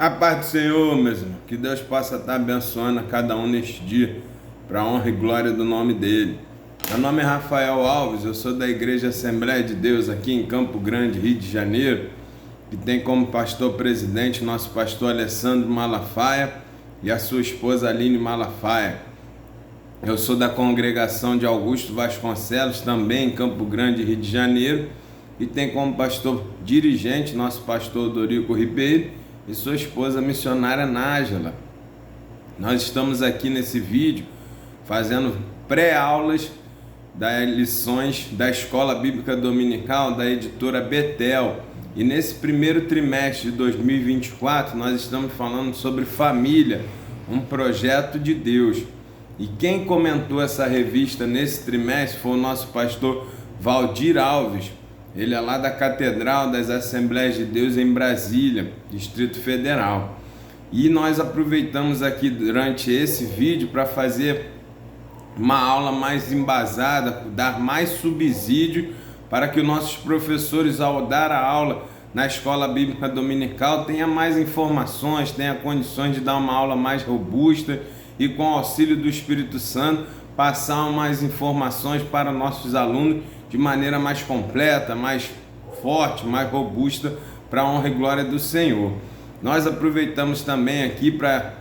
A paz do Senhor, meus irmãos, que Deus possa estar abençoando a cada um neste dia, para a honra e glória do nome dele. Meu nome é Rafael Alves, eu sou da Igreja Assembleia de Deus aqui em Campo Grande, Rio de Janeiro, que tem como pastor presidente nosso pastor Alessandro Malafaia e a sua esposa Aline Malafaia. Eu sou da congregação de Augusto Vasconcelos, também em Campo Grande, Rio de Janeiro, e tem como pastor dirigente nosso pastor Dorico Ribeiro e sua esposa missionária Nájila. Nós estamos aqui nesse vídeo fazendo pré-aulas das lições da Escola Bíblica Dominical da editora Betel. E nesse primeiro trimestre de 2024 nós estamos falando sobre família, um projeto de Deus. E quem comentou essa revista nesse trimestre foi o nosso pastor Valdir Alves. Ele é lá da Catedral das Assembleias de Deus em Brasília, Distrito Federal. E nós aproveitamos aqui durante esse vídeo para fazer uma aula mais embasada, dar mais subsídio para que os nossos professores, ao dar a aula na Escola Bíblica Dominical, tenham mais informações, tenham condições de dar uma aula mais robusta e, com o auxílio do Espírito Santo, passar mais informações para nossos alunos de maneira mais completa, mais forte, mais robusta, para a honra e glória do Senhor. Nós aproveitamos também aqui para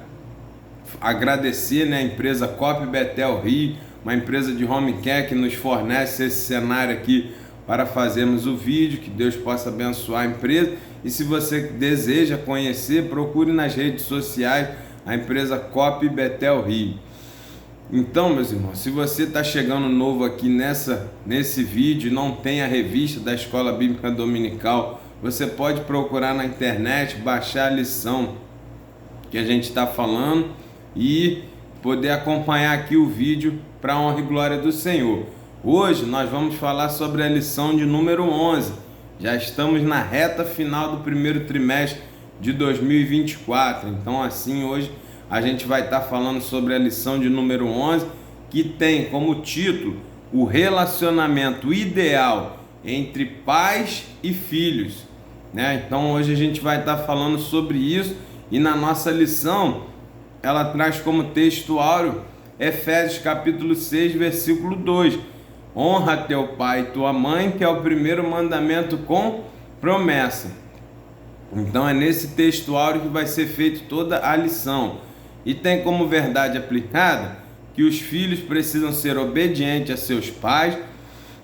agradecer, a empresa Cop Betel Rio, uma empresa de home care que nos fornece esse cenário aqui para fazermos o vídeo, que Deus possa abençoar a empresa. E se você deseja conhecer, procure nas redes sociais a empresa Cop Betel Rio. Então, meus irmãos, se você está chegando novo aqui nesse vídeo e não tem a revista da Escola Bíblica Dominical, você pode procurar na internet, baixar a lição que a gente está falando e poder acompanhar aqui o vídeo para a honra e glória do Senhor. Hoje nós vamos falar sobre a lição de número 11. Já estamos na reta final do primeiro trimestre de 2024. Então, assim, hoje a gente vai estar falando sobre a lição de número 11, que tem como título o relacionamento ideal entre pais e filhos, Então hoje a gente vai estar falando sobre isso, e na nossa lição ela traz como texto áureo Efésios capítulo 6, versículo 2. Honra teu pai e tua mãe, que é o primeiro mandamento com promessa. Então é nesse texto áureo que vai ser feita toda a lição. E tem como verdade aplicada que os filhos precisam ser obedientes a seus pais,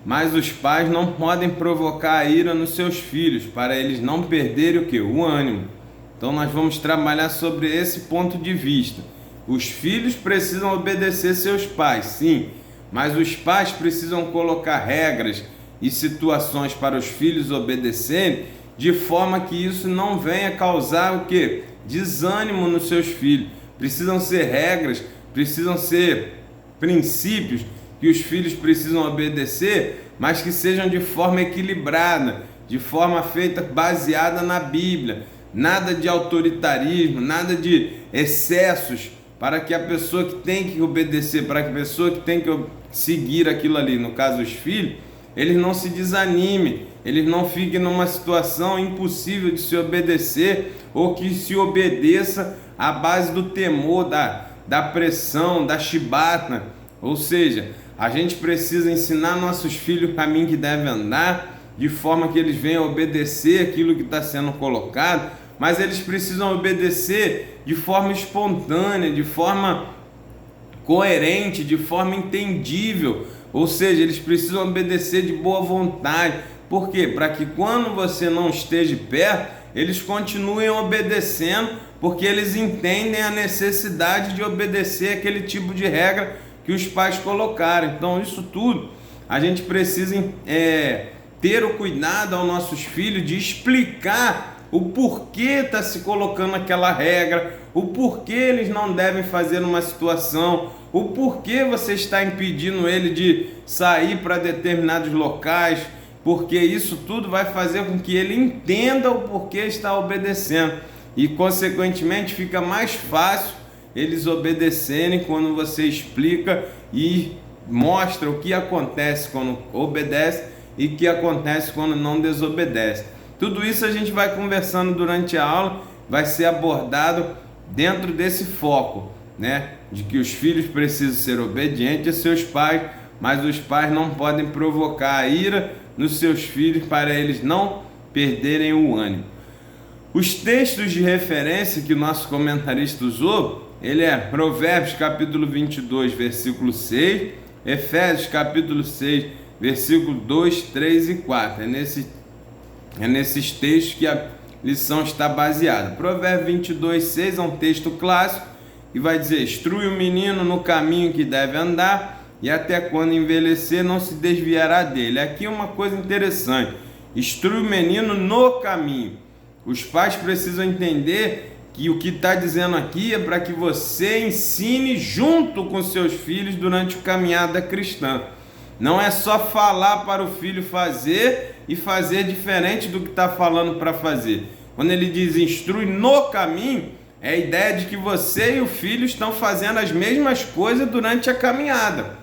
mas os pais não podem provocar a ira nos seus filhos, para eles não perderem o quê? O ânimo. Então nós vamos trabalhar sobre esse ponto de vista. Os filhos precisam obedecer seus pais, sim, mas os pais precisam colocar regras e situações para os filhos obedecerem, de forma que isso não venha causar o quê? Desânimo nos seus filhos. Precisam ser regras, precisam ser princípios que os filhos precisam obedecer, mas que sejam de forma equilibrada, de forma feita baseada na Bíblia. Nada de autoritarismo, nada de excessos, para que a pessoa que tem que obedecer, para que a pessoa que tem que seguir aquilo ali, no caso os filhos, eles não se desanimem, eles não fiquem numa situação impossível de se obedecer, ou que se obedeça à base do temor, da pressão, da chibata. Ou seja, a gente precisa ensinar nossos filhos o caminho que devem andar, de forma que eles venham obedecer aquilo que está sendo colocado, mas eles precisam obedecer de forma espontânea, de forma coerente, de forma entendível. Ou seja, eles precisam obedecer de boa vontade. Por quê? Para que quando você não esteja perto, eles continuem obedecendo, porque eles entendem a necessidade de obedecer aquele tipo de regra que os pais colocaram. Então isso tudo a gente precisa ter o cuidado aos nossos filhos de explicar o porquê está se colocando aquela regra, o porquê eles não devem fazer uma situação, o porquê você está impedindo ele de sair para determinados locais, porque isso tudo vai fazer com que ele entenda o porquê está obedecendo, e consequentemente fica mais fácil eles obedecerem quando você explica e mostra o que acontece quando obedece e o que acontece quando não desobedece. Tudo isso a gente vai conversando durante a aula vai ser abordado dentro desse foco, né? De que os filhos precisam ser obedientes a seus pais, mas os pais não podem provocar a ira nos seus filhos para eles não perderem o ânimo. Os textos de referência que o nosso comentarista usou, ele é Provérbios capítulo 22, versículo 6, Efésios capítulo 6, versículo 2, 3 e 4. É nesses textos que a lição está baseada. Provérbios 22, 6 é um texto clássico e vai dizer: instrui o menino no caminho que deve andar, e até quando envelhecer não se desviará dele. Aqui uma coisa interessante: instrui o menino no caminho. Os pais precisam entender que o que está dizendo aqui é para que você ensine junto com seus filhos durante a caminhada cristã. Não é só falar para o filho fazer e fazer diferente do que está falando para fazer. Quando ele diz instrui no caminho, é a ideia de que você e o filho estão fazendo as mesmas coisas durante a caminhada.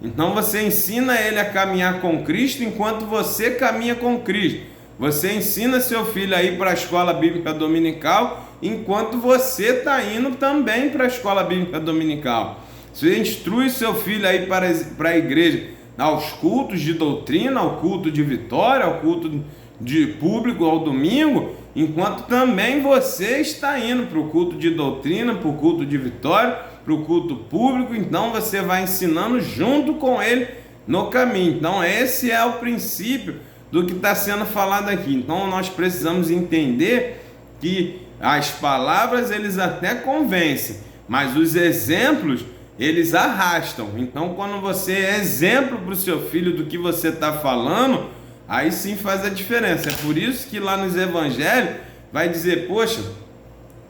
Então você ensina ele a caminhar com Cristo enquanto você caminha com Cristo. Você ensina seu filho a ir para a escola bíblica dominical enquanto você está indo também para a escola bíblica dominical. Você instrui seu filho a ir para a igreja, aos cultos de doutrina, ao culto de vitória, ao culto de público ao domingo, enquanto também você está indo para o culto de doutrina, para o culto de vitória, para o culto público. Então você vai ensinando junto com ele no caminho. Então esse é o princípio do que está sendo falado aqui. Então nós precisamos entender que as palavras eles até convencem, mas os exemplos eles arrastam. Então quando você é exemplo para o seu filho do que você está falando, aí sim faz a diferença. É por isso que lá nos evangelhos vai dizer, poxa,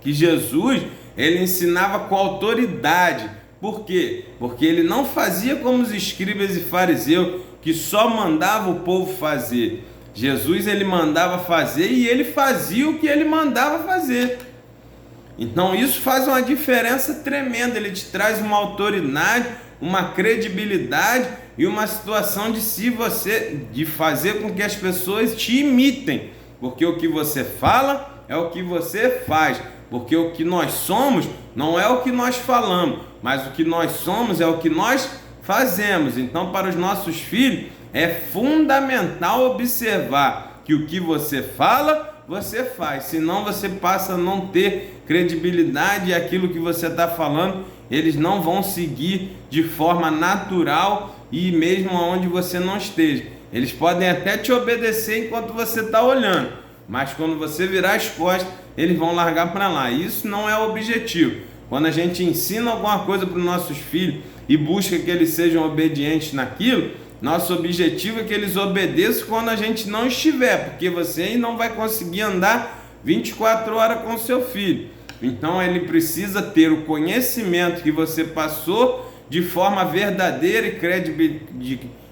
que Jesus ele ensinava com autoridade. Por quê? Porque ele não fazia como os escribas e fariseus, que só mandava o povo fazer. Jesus ele mandava fazer e ele fazia o que ele mandava fazer. Então isso faz uma diferença tremenda. Ele te traz uma autoridade, uma credibilidade e uma situação de fazer com que as pessoas te imitem. Porque o que você fala é o que você faz. Porque o que nós somos não é o que nós falamos, mas o que nós somos é o que nós fazemos. Então, para os nossos filhos, é fundamental observar que o que você fala, você faz. Senão você passa a não ter credibilidade e aquilo que você está falando, eles não vão seguir de forma natural e mesmo onde você não esteja. Eles podem até te obedecer enquanto você está olhando, mas quando você virar as costas, eles vão largar para lá. Isso não é o objetivo. Quando a gente ensina alguma coisa para os nossos filhos e busca que eles sejam obedientes naquilo, nosso objetivo é que eles obedeçam quando a gente não estiver, porque você não vai conseguir andar 24 horas com seu filho. Então ele precisa ter o conhecimento que você passou de forma verdadeira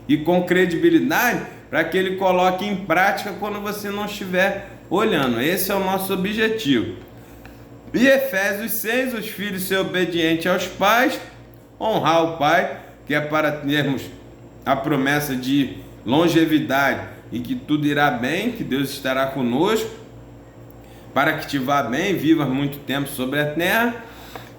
e com credibilidade, para que ele coloque em prática quando você não estiver olhando. Esse é o nosso objetivo. E Efésios 6, os filhos ser obedientes aos pais, honrar o pai, que é para termos a promessa de longevidade e que tudo irá bem, que Deus estará conosco, para que te vá bem, vivas muito tempo sobre a terra.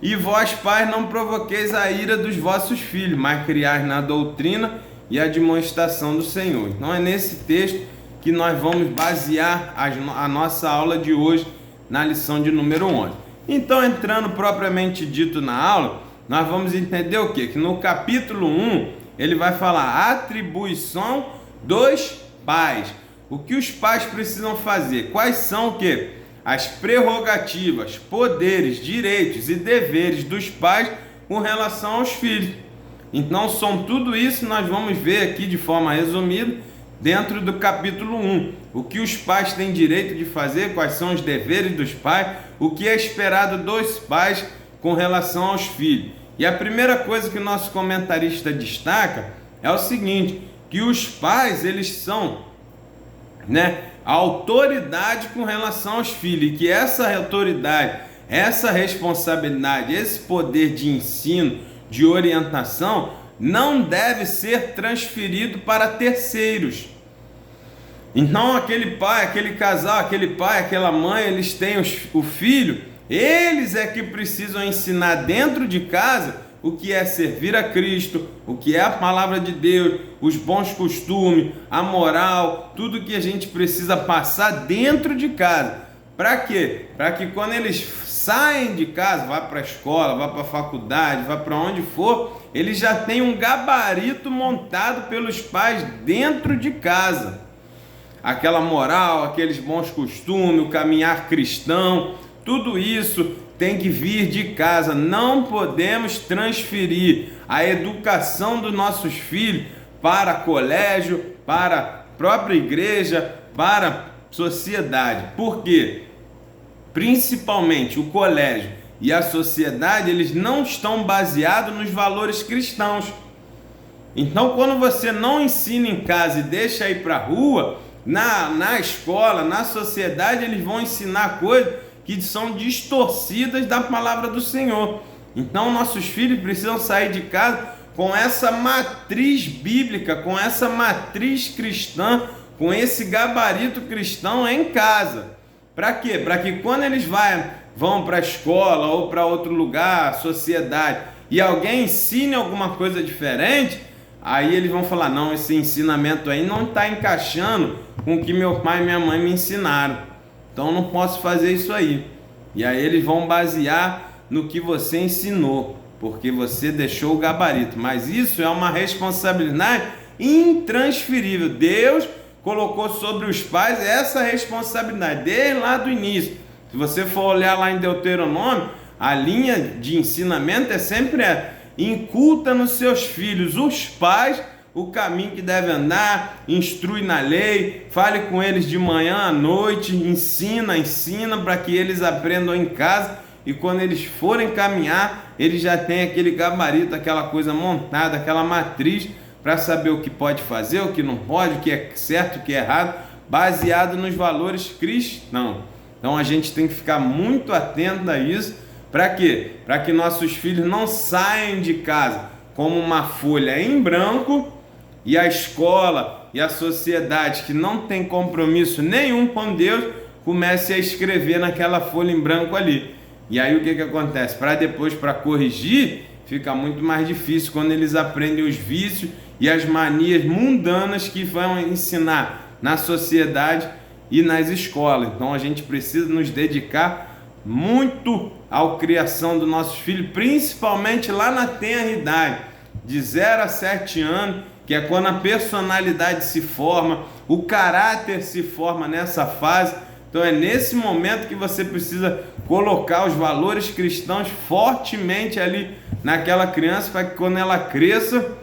E vós, pais, não provoqueis a ira dos vossos filhos, mas criais na doutrina e admoestação do Senhor. Então é nesse texto que nós vamos basear a nossa aula de hoje na lição de número 11. Então, entrando propriamente dito na aula, nós vamos entender o quê? Que no capítulo 1, ele vai falar a atribuição dos pais. O que os pais precisam fazer? Quais são o quê? As prerrogativas, poderes, direitos e deveres dos pais com relação aos filhos. Então, são tudo isso nós vamos ver aqui de forma resumida dentro do capítulo 1. O que os pais têm direito de fazer, quais são os deveres dos pais, o que é esperado dos pais com relação aos filhos. E a primeira coisa que o nosso comentarista destaca é o seguinte, que os pais, eles são, a autoridade com relação aos filhos, e que essa autoridade, essa responsabilidade, esse poder de ensino, de orientação, não deve ser transferido para terceiros. Então aquele pai, aquele casal, aquele pai, aquela mãe, eles têm o filho, eles é que precisam ensinar dentro de casa o que é servir a Cristo, o que é a palavra de Deus, os bons costumes, a moral, tudo que a gente precisa passar dentro de casa. Para quê? Para que quando eles saem de casa, vá para a escola, vá para a faculdade, vá para onde for, eles já têm um gabarito montado pelos pais dentro de casa. Aquela moral, aqueles bons costumes, o caminhar cristão, tudo isso tem que vir de casa. Não podemos transferir a educação dos nossos filhos para colégio, para a própria igreja, para a sociedade. Por quê? Principalmente o colégio e a sociedade, eles não estão baseados nos valores cristãos. Então, quando você não ensina em casa e deixa ir para a rua, na escola, na sociedade, eles vão ensinar coisas que são distorcidas da palavra do Senhor. Então nossos filhos precisam sair de casa com essa matriz bíblica, com essa matriz cristã, com esse gabarito cristão em casa. Para quê? Para que quando eles vão para a escola ou para outro lugar, sociedade, e alguém ensine alguma coisa diferente, aí eles vão falar, não, esse ensinamento aí não está encaixando com o que meu pai e minha mãe me ensinaram. Então eu não posso fazer isso aí. E aí eles vão basear no que você ensinou, porque você deixou o gabarito. Mas isso é uma responsabilidade intransferível. Deus colocou sobre os pais essa responsabilidade desde lá do início. Se você for olhar lá em Deuteronômio, a linha de ensinamento é sempre inculta nos seus filhos, os pais, o caminho que deve andar, instrui na lei, fale com eles de manhã à noite, ensina para que eles aprendam em casa, e quando eles forem caminhar, eles já têm aquele gabarito, aquela coisa montada, aquela matriz, para saber o que pode fazer, o que não pode, o que é certo, o que é errado, baseado nos valores cristãos. Então a gente tem que ficar muito atento a isso. Para quê? Para que nossos filhos não saiam de casa como uma folha em branco, e a escola e a sociedade que não tem compromisso nenhum com Deus comece a escrever naquela folha em branco ali. E aí o que acontece? Para corrigir, fica muito mais difícil quando eles aprendem os vícios e as manias mundanas que vão ensinar na sociedade e nas escolas. Então a gente precisa nos dedicar muito à criação dos nossos filhos, principalmente lá na tenra idade, de 0 a 7 anos, que é quando a personalidade se forma, o caráter se forma nessa fase. Então é nesse momento que você precisa colocar os valores cristãos fortemente ali naquela criança, para que quando ela cresça,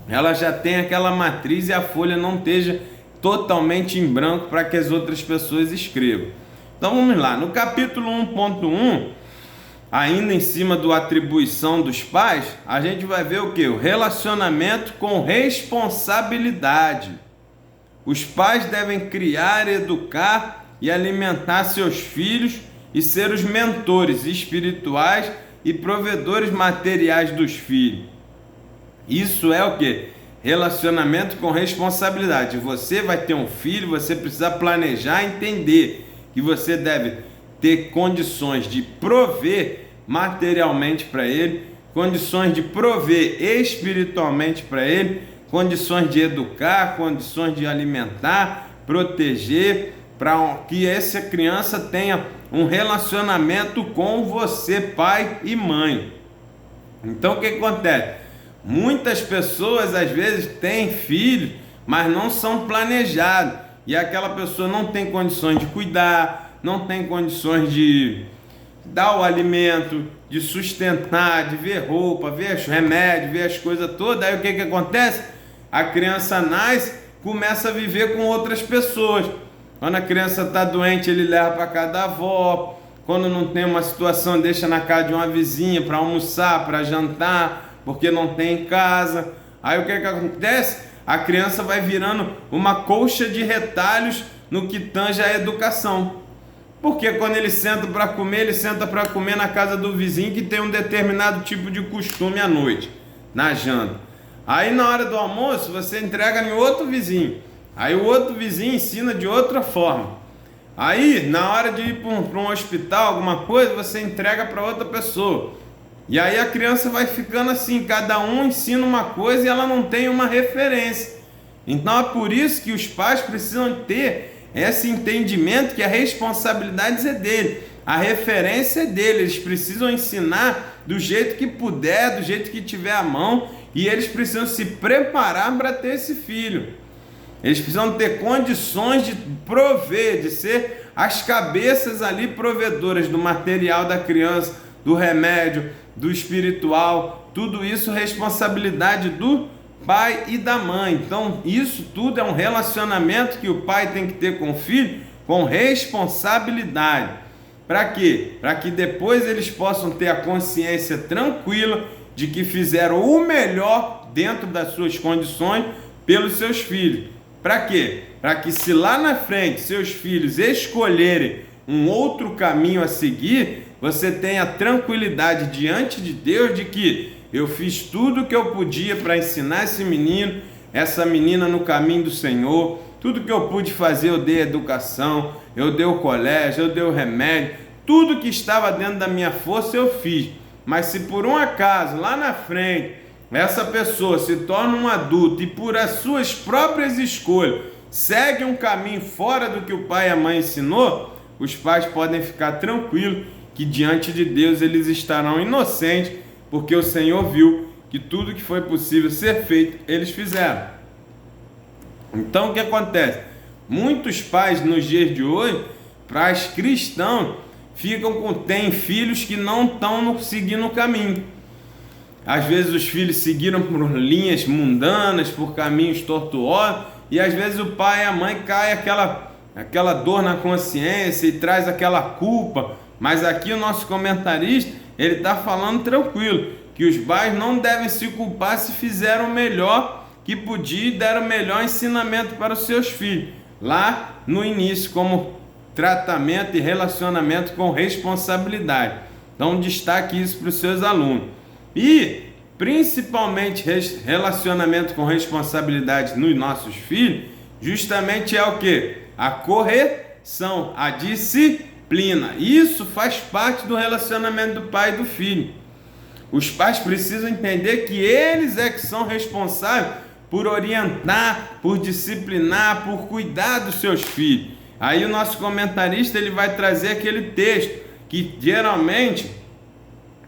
ela já tenha aquela matriz e a folha não esteja totalmente em branco para que as outras pessoas escrevam. Então vamos lá, no capítulo 1.1, ainda em cima do atribuição dos pais, a gente vai ver o que? O relacionamento com responsabilidade. Os pais devem criar, educar e alimentar seus filhos e ser os mentores espirituais e provedores materiais dos filhos. Isso é o que? Relacionamento com responsabilidade. Você vai ter um filho, você precisa planejar, entender que você deve ter condições de prover materialmente para ele, condições de prover espiritualmente para ele, condições de educar, condições de alimentar, proteger, para que essa criança tenha um relacionamento com você, pai e mãe. Então o que acontece? Muitas pessoas às vezes têm filhos, mas não são planejados, e aquela pessoa não tem condições de cuidar, não tem condições de dar o alimento, de sustentar, de ver roupa, ver os remédios, ver as coisas todas. Aí o que acontece? A criança nasce, começa a viver com outras pessoas. Quando a criança está doente, ele leva para casa da avó. Quando não tem uma situação, deixa na casa de uma vizinha para almoçar, para jantar, porque não tem em casa. Aí o que acontece? A criança vai virando uma colcha de retalhos no que tange a educação. Porque quando ele senta para comer, ele senta para comer na casa do vizinho que tem um determinado tipo de costume à noite, na janta. Aí na hora do almoço, você entrega em outro vizinho. Aí o outro vizinho ensina de outra forma. Aí, na hora de ir para um hospital, alguma coisa, você entrega para outra pessoa. E aí a criança vai ficando assim, cada um ensina uma coisa e ela não tem uma referência. Então é por isso que os pais precisam ter esse entendimento que a responsabilidade é dele, a referência é dele. Eles precisam ensinar do jeito que puder, do jeito que tiver à mão, e eles precisam se preparar para ter esse filho. Eles precisam ter condições de prover, de ser as cabeças ali provedoras do material da criança, do remédio, do espiritual, tudo isso é responsabilidade do pai e da mãe. Então isso tudo é um relacionamento que o pai tem que ter com o filho, com responsabilidade. Para quê? Para que depois eles possam ter a consciência tranquila de que fizeram o melhor dentro das suas condições pelos seus filhos. Para quê? Para que se lá na frente seus filhos escolherem um outro caminho a seguir, você tenha tranquilidade diante de Deus de que eu fiz tudo o que eu podia para ensinar esse menino, essa menina no caminho do Senhor. Tudo que eu pude fazer eu dei educação, eu dei o colégio, eu dei o remédio, tudo que estava dentro da minha força eu fiz. Mas se por um acaso lá na frente essa pessoa se torna um adulto e por as suas próprias escolhas segue um caminho fora do que o pai e a mãe ensinou, os pais podem ficar tranquilos que diante de Deus eles estarão inocentes, porque o Senhor viu que tudo que foi possível ser feito, eles fizeram. Então o que acontece? Muitos pais nos dias de hoje, pais cristãos, têm filhos que não estão seguindo o caminho. Às vezes os filhos seguiram por linhas mundanas, por caminhos tortuosos, e às vezes o pai e a mãe caem aquela dor na consciência e traz aquela culpa. Mas aqui o nosso comentarista, ele está falando tranquilo, que os pais não devem se culpar se fizeram o melhor que podia e deram o melhor ensinamento para os seus filhos, lá no início, como tratamento e relacionamento com responsabilidade. Então destaque isso para os seus alunos. E principalmente relacionamento com responsabilidade nos nossos filhos, justamente é o que? A correção, a disciplina. Isso faz parte do relacionamento do pai e do filho. Os pais precisam entender que eles é que são responsáveis por orientar, por disciplinar, por cuidar dos seus filhos. Aí o nosso comentarista ele vai trazer aquele texto que geralmente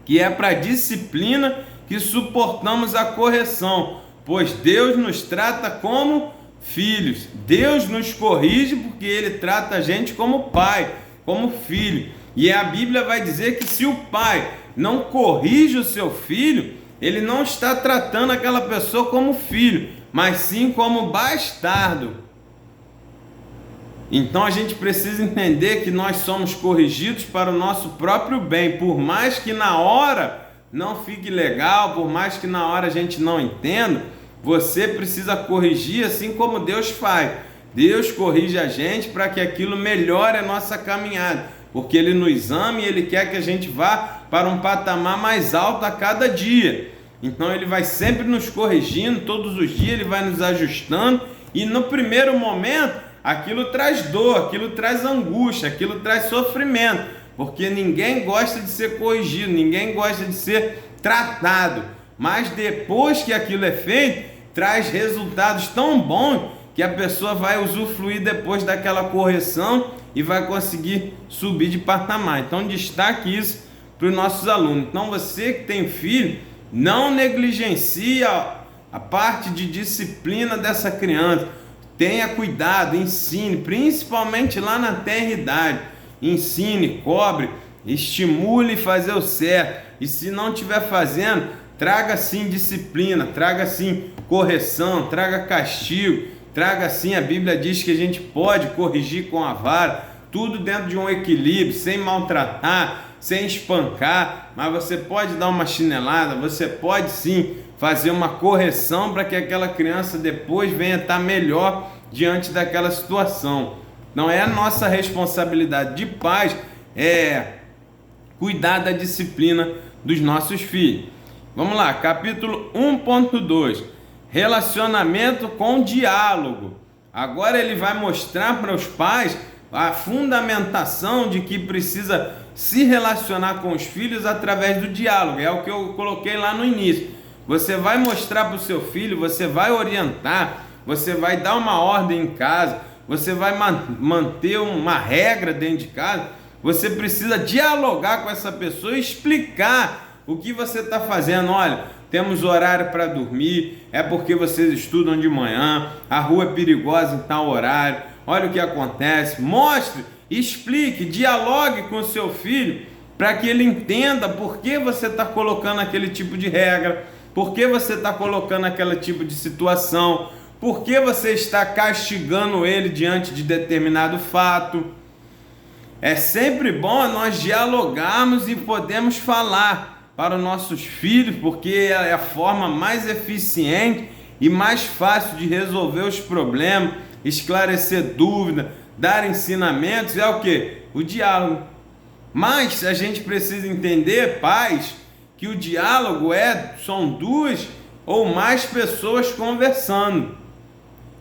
que é para disciplina que suportamos a correção, pois Deus nos trata como filhos. Deus nos corrige porque Ele trata a gente como pai, como filho. E a Bíblia vai dizer que se o pai não corrige o seu filho, ele não está tratando aquela pessoa como filho, mas sim como bastardo. Então a gente precisa entender que nós somos corrigidos para o nosso próprio bem, por mais que na hora não fique legal, por mais que na hora a gente não entenda, você precisa corrigir assim como Deus faz. Deus corrige a gente para que aquilo melhore a nossa caminhada, porque Ele nos ama e Ele quer que a gente vá para um patamar mais alto a cada dia. Então Ele vai sempre nos corrigindo, todos os dias Ele vai nos ajustando, e no primeiro momento aquilo traz dor, aquilo traz angústia, aquilo traz sofrimento, porque ninguém gosta de ser corrigido, ninguém gosta de ser tratado, mas depois que aquilo é feito, traz resultados tão bons que a pessoa vai usufruir depois daquela correção e vai conseguir subir de patamar. Então destaque isso para os nossos alunos. Então você que tem filho, não negligencie a parte de disciplina dessa criança. Tenha cuidado, ensine, principalmente lá na tenra-idade. Ensine, cobre, estimule fazer o certo. E se não estiver fazendo, traga sim disciplina, traga sim correção, traga castigo, traga sim, a Bíblia diz que a gente pode corrigir com a vara, tudo dentro de um equilíbrio, sem maltratar, sem espancar, mas você pode dar uma chinelada, você pode sim fazer uma correção para que aquela criança depois venha estar melhor diante daquela situação. Não é a nossa responsabilidade de pais cuidar da disciplina dos nossos filhos. Vamos lá, capítulo 1.2, relacionamento com diálogo. Agora ele vai mostrar para os pais a fundamentação de que precisa se relacionar com os filhos através do diálogo. É o que eu coloquei lá no início. Você vai mostrar para o seu filho, você vai orientar, você vai dar uma ordem em casa, você vai manter uma regra dentro de casa. Você precisa dialogar com essa pessoa e explicar o que você está fazendo. Olha, temos horário para dormir, é porque vocês estudam de manhã, a rua é perigosa em tal horário, olha o que acontece. Mostre, explique, dialogue com o seu filho para que ele entenda por que você está colocando aquele tipo de regra, por que você está colocando aquele tipo de situação, por que você está castigando ele diante de determinado fato. É sempre bom nós dialogarmos e podemos falar para os nossos filhos, porque é a forma mais eficiente e mais fácil de resolver os problemas, esclarecer dúvidas, dar ensinamentos. É o que? O diálogo. Mas a gente precisa entender, pais, que o diálogo são duas ou mais pessoas conversando.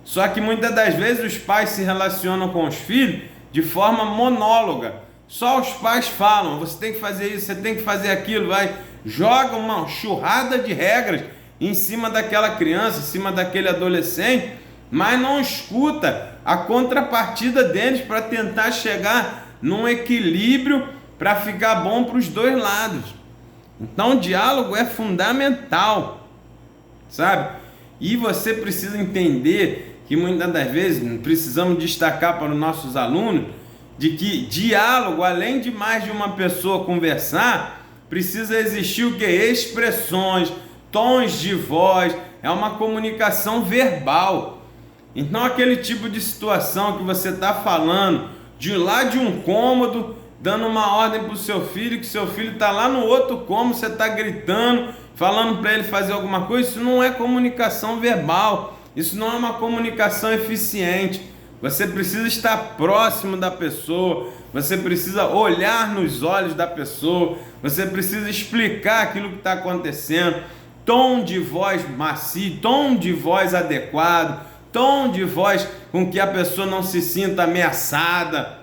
Só que muitas das vezes os pais se relacionam com os filhos de forma monóloga. Só os pais falam, você tem que fazer isso, você tem que fazer aquilo, joga uma churrada de regras em cima daquela criança, em cima daquele adolescente, mas não escuta a contrapartida deles para tentar chegar num equilíbrio para ficar bom para os dois lados. Então o diálogo é fundamental, sabe? E você precisa entender que muitas das vezes precisamos destacar para os nossos alunos de que diálogo, além de mais de uma pessoa conversar, precisa existir o que? Expressões, tons de voz, é uma comunicação verbal. Então aquele tipo de situação que você está falando de lá de um cômodo, dando uma ordem para o seu filho, que seu filho está lá no outro cômodo, você está gritando, falando para ele fazer alguma coisa, isso não é comunicação verbal, isso não é uma comunicação eficiente. Você precisa estar próximo da pessoa, você precisa olhar nos olhos da pessoa, você precisa explicar aquilo que está acontecendo, tom de voz macio, tom de voz adequado, tom de voz com que a pessoa não se sinta ameaçada,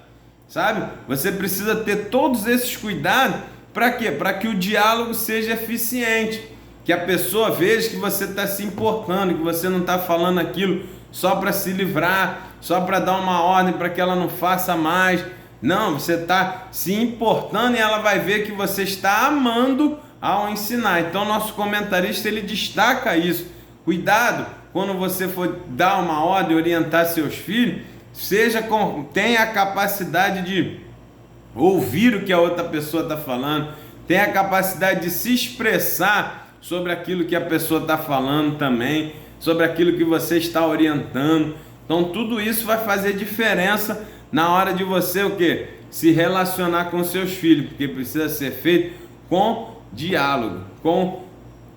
sabe? Você precisa ter todos esses cuidados, para quê? Para que o diálogo seja eficiente, que a pessoa veja que você está se importando, que você não está falando aquilo só para se livrar, só para dar uma ordem para que ela não faça mais. Não, você está se importando e ela vai ver que você está amando ao ensinar. Então nosso comentarista ele destaca isso. Cuidado quando você for dar uma ordem, orientar seus filhos, tenha a capacidade de ouvir o que a outra pessoa está falando, tenha a capacidade de se expressar sobre aquilo que a pessoa está falando também, sobre aquilo que você está orientando. Então tudo isso vai fazer diferença na hora de você o quê? Se relacionar com seus filhos, porque precisa ser feito com diálogo, com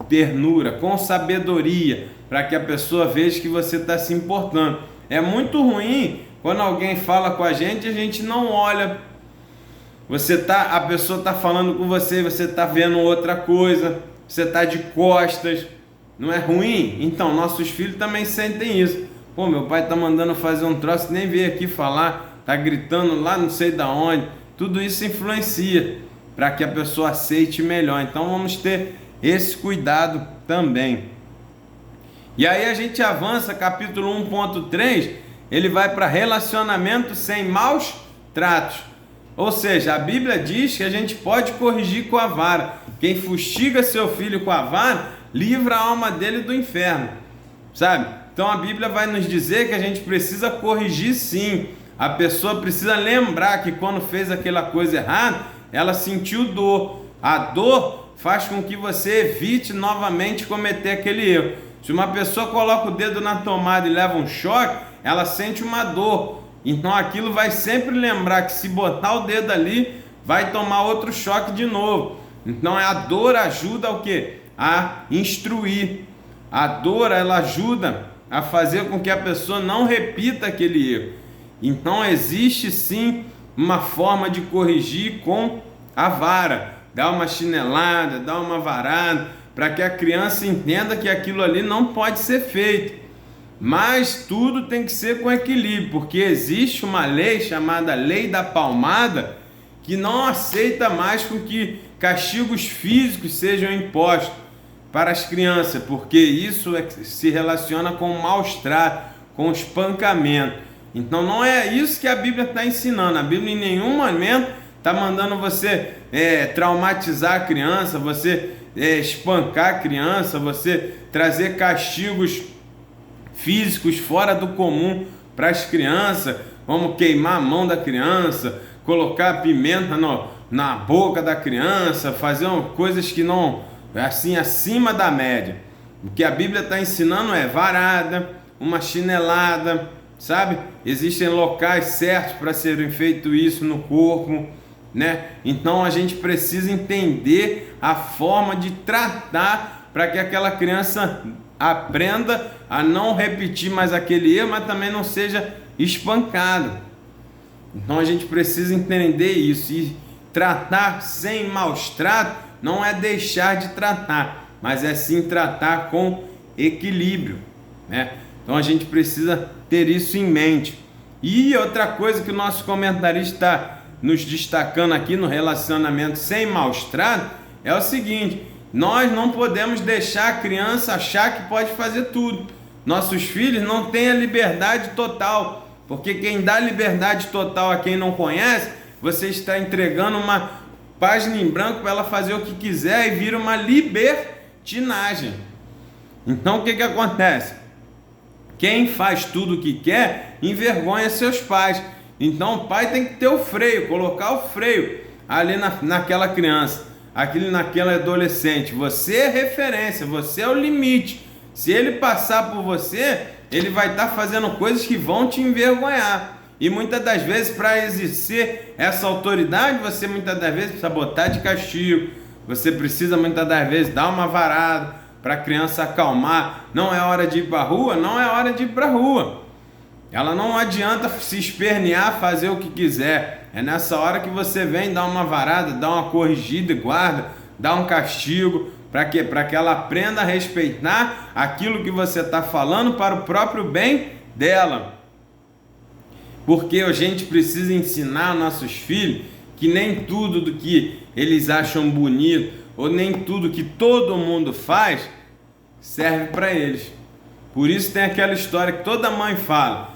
ternura, com sabedoria, para que a pessoa veja que você está se importando. É muito ruim quando alguém fala com a gente não olha. A pessoa está falando com você, você está vendo outra coisa, você está de costas. Não é ruim? Então, nossos filhos também sentem isso. Pô, meu pai está mandando fazer um troço, nem veio aqui falar, está gritando lá não sei da onde. Tudo isso influencia para que a pessoa aceite melhor. Então, vamos ter esse cuidado também. E aí a gente avança, capítulo 1.3, ele vai para relacionamento sem maus tratos. Ou seja, a Bíblia diz que a gente pode corrigir com a vara. Quem fustiga seu filho com a vara, livra a alma dele do inferno, sabe? Então a Bíblia vai nos dizer que a gente precisa corrigir sim. A pessoa precisa lembrar que quando fez aquela coisa errada, ela sentiu dor. A dor faz com que você evite novamente cometer aquele erro. Se uma pessoa coloca o dedo na tomada e leva um choque, ela sente uma dor. Então aquilo vai sempre lembrar que se botar o dedo ali, vai tomar outro choque de novo. Então a dor ajuda o quê? A instruir. A dor ela ajuda a fazer com que a pessoa não repita aquele erro. Então existe sim uma forma de corrigir com a vara. Dá uma chinelada, dá uma varada, para que a criança entenda que aquilo ali não pode ser feito. Mas tudo tem que ser com equilíbrio, porque existe uma lei chamada lei da palmada que não aceita mais com que castigos físicos sejam impostos para as crianças, porque isso se relaciona com o maus trato, com o espancamento. Então não é isso que a Bíblia está ensinando. A Bíblia em nenhum momento está mandando você traumatizar a criança, você espancar a criança, você trazer castigos físicos fora do comum para as crianças, como queimar a mão da criança, colocar pimenta na boca da criança, fazer coisas que não, assim, acima da média. O que a Bíblia está ensinando é varada, uma chinelada, sabe? Existem locais certos para serem feito isso no corpo, né? Então a gente precisa entender a forma de tratar para que aquela criança aprenda a não repetir mais aquele erro, mas também não seja espancado. Então a gente precisa entender isso, e tratar sem maus tratos não é deixar de tratar, mas é sim tratar com equilíbrio, né? Então a gente precisa ter isso em mente. E outra coisa que o nosso comentarista está nos destacando aqui no relacionamento sem maus tratos é o seguinte: nós não podemos deixar a criança achar que pode fazer tudo. Nossos filhos não têm a liberdade total, porque quem dá liberdade total a quem não conhece, você está entregando uma página em branco para ela fazer o que quiser e vira uma libertinagem. Então o que acontece? Quem faz tudo o que quer envergonha seus pais. Então o pai tem que ter o freio, colocar o freio ali naquela criança, naquele adolescente. Você é referência, você é o limite. Se ele passar por você, ele vai estar fazendo coisas que vão te envergonhar. E muitas das vezes, para exercer essa autoridade, você muitas das vezes precisa botar de castigo, você precisa muitas das vezes dar uma varada para a criança acalmar. Não é hora de ir para a rua? Não é hora de ir para a rua. Ela não adianta se espernear, fazer o que quiser. É nessa hora que você vem dar uma varada, dar uma corrigida, guarda, dá um castigo. Para quê? Para que ela aprenda a respeitar aquilo que você está falando para o próprio bem dela. Porque a gente precisa ensinar nossos filhos que nem tudo do que eles acham bonito, ou nem tudo que todo mundo faz, serve para eles. Por isso tem aquela história que toda mãe fala: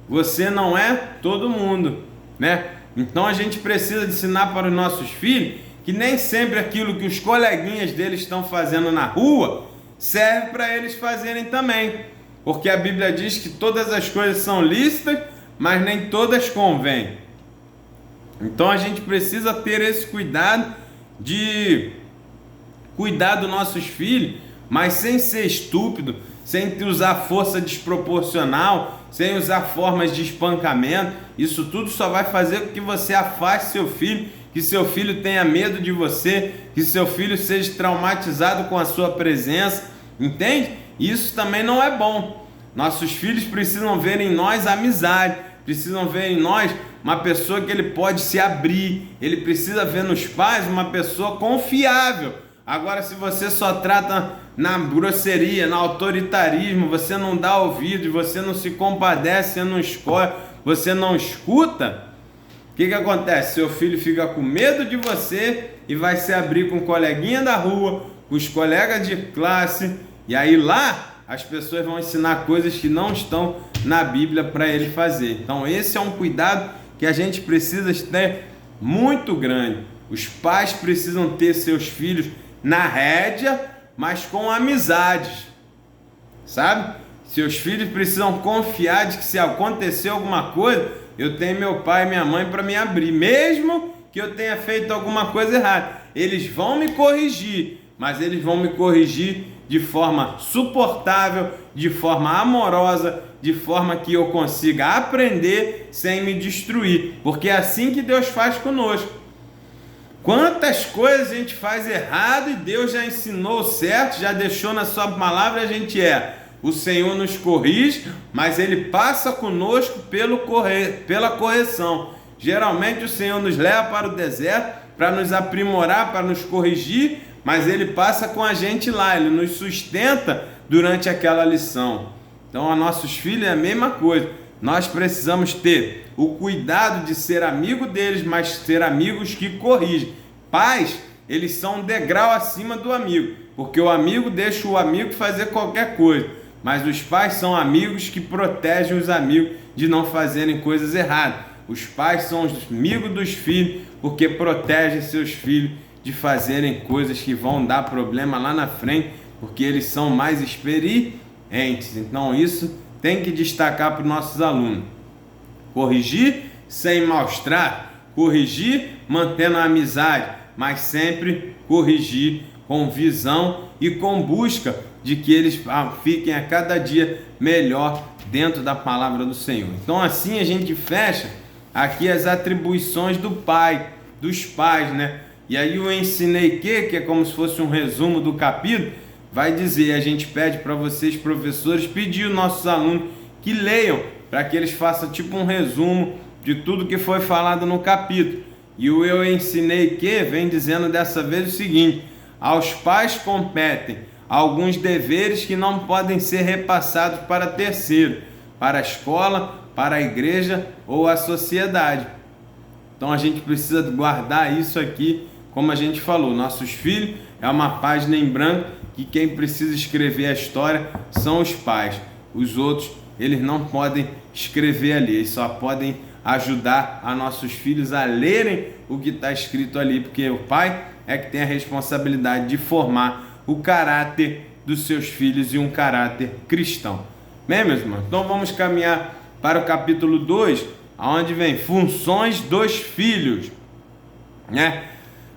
você não é todo mundo, né? Então a gente precisa ensinar para os nossos filhos que nem sempre aquilo que os coleguinhas deles estão fazendo na rua serve para eles fazerem também. Porque a Bíblia diz que todas as coisas são lícitas, mas nem todas convêm. Então a gente precisa ter esse cuidado de cuidar dos nossos filhos, mas sem ser estúpido, sem usar força desproporcional, sem usar formas de espancamento. Isso tudo só vai fazer com que você afaste seu filho, que seu filho tenha medo de você, que seu filho seja traumatizado com a sua presença, entende? Isso também não é bom. Nossos filhos precisam ver em nós amizade, precisam ver em nós uma pessoa que ele pode se abrir, ele precisa ver nos pais uma pessoa confiável. Agora, se você só trata na grosseria, no autoritarismo, você não dá ouvido, você não se compadece, você não escolhe, você não escuta, o que acontece? Seu filho fica com medo de você e vai se abrir com o coleguinha da rua, com os colegas de classe, e aí lá as pessoas vão ensinar coisas que não estão na Bíblia para ele fazer. Então esse é um cuidado que a gente precisa ter muito grande. Os pais precisam ter seus filhos na rédea, mas com amizades, sabe? Seus filhos precisam confiar de que se acontecer alguma coisa, eu tenho meu pai e minha mãe para me abrir, mesmo que eu tenha feito alguma coisa errada. Eles vão me corrigir, mas eles vão me corrigir de forma suportável, de forma amorosa, de forma que eu consiga aprender sem me destruir, porque é assim que Deus faz conosco. Quantas coisas a gente faz errado e Deus já ensinou certo, já deixou na sua palavra, a gente o Senhor nos corrige, mas Ele passa conosco pela correção. Geralmente o Senhor nos leva para o deserto para nos aprimorar, para nos corrigir, mas Ele passa com a gente lá, Ele nos sustenta durante aquela lição. Então, a nossos filhos é a mesma coisa. Nós precisamos ter o cuidado de ser amigo deles, mas ser amigos que corrigem. Pais, eles são um degrau acima do amigo, porque o amigo deixa o amigo fazer qualquer coisa, mas os pais são amigos que protegem os amigos de não fazerem coisas erradas. Os pais são os amigos dos filhos, porque protegem seus filhos de fazerem coisas que vão dar problema lá na frente, porque eles são mais experientes. Então isso tem que destacar para os nossos alunos. Corrigir sem maus tratos, corrigir mantendo a amizade, mas sempre corrigir com visão e com busca de que eles fiquem a cada dia melhor dentro da palavra do Senhor. Então assim a gente fecha aqui as atribuições do pai, dos pais, né? E aí eu ensinei que é como se fosse um resumo do capítulo, vai dizer, a gente pede para vocês, professores, pedir aos nossos alunos que leiam, para que eles façam tipo um resumo de tudo que foi falado no capítulo. E o eu ensinei que vem dizendo dessa vez o seguinte: aos pais competem alguns deveres que não podem ser repassados para terceiro, para a escola, para a igreja ou a sociedade. Então a gente precisa guardar isso aqui, como a gente falou, nossos filhos é uma página em branco que quem precisa escrever a história são os pais. Os outros, eles não podem escrever ali, eles só podem ajudar a nossos filhos a lerem o que está escrito ali, porque o pai é que tem a responsabilidade de formar o caráter dos seus filhos e um caráter cristão. Bem, meus irmãos, então vamos caminhar para o capítulo 2, onde vem funções dos filhos, né?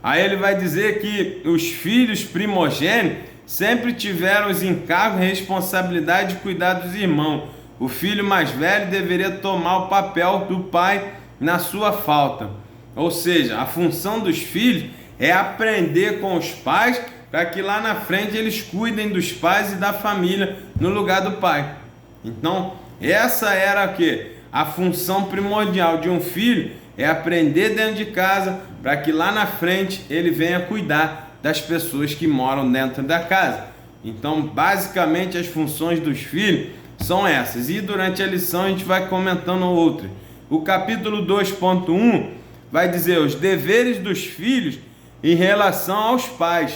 Aí ele vai dizer que os filhos primogênitos sempre tiveram os encargos e responsabilidade de cuidar dos irmãos. O filho mais velho deveria tomar o papel do pai na sua falta. Ou seja, a função dos filhos é aprender com os pais para que lá na frente eles cuidem dos pais e da família no lugar do pai. Então, essa era o quê? A função primordial de um filho é aprender dentro de casa para que lá na frente ele venha cuidar das pessoas que moram dentro da casa. Então, basicamente, as funções dos filhos são essas. E durante a lição a gente vai comentando outras. O capítulo 2.1 vai dizer os deveres dos filhos em relação aos pais.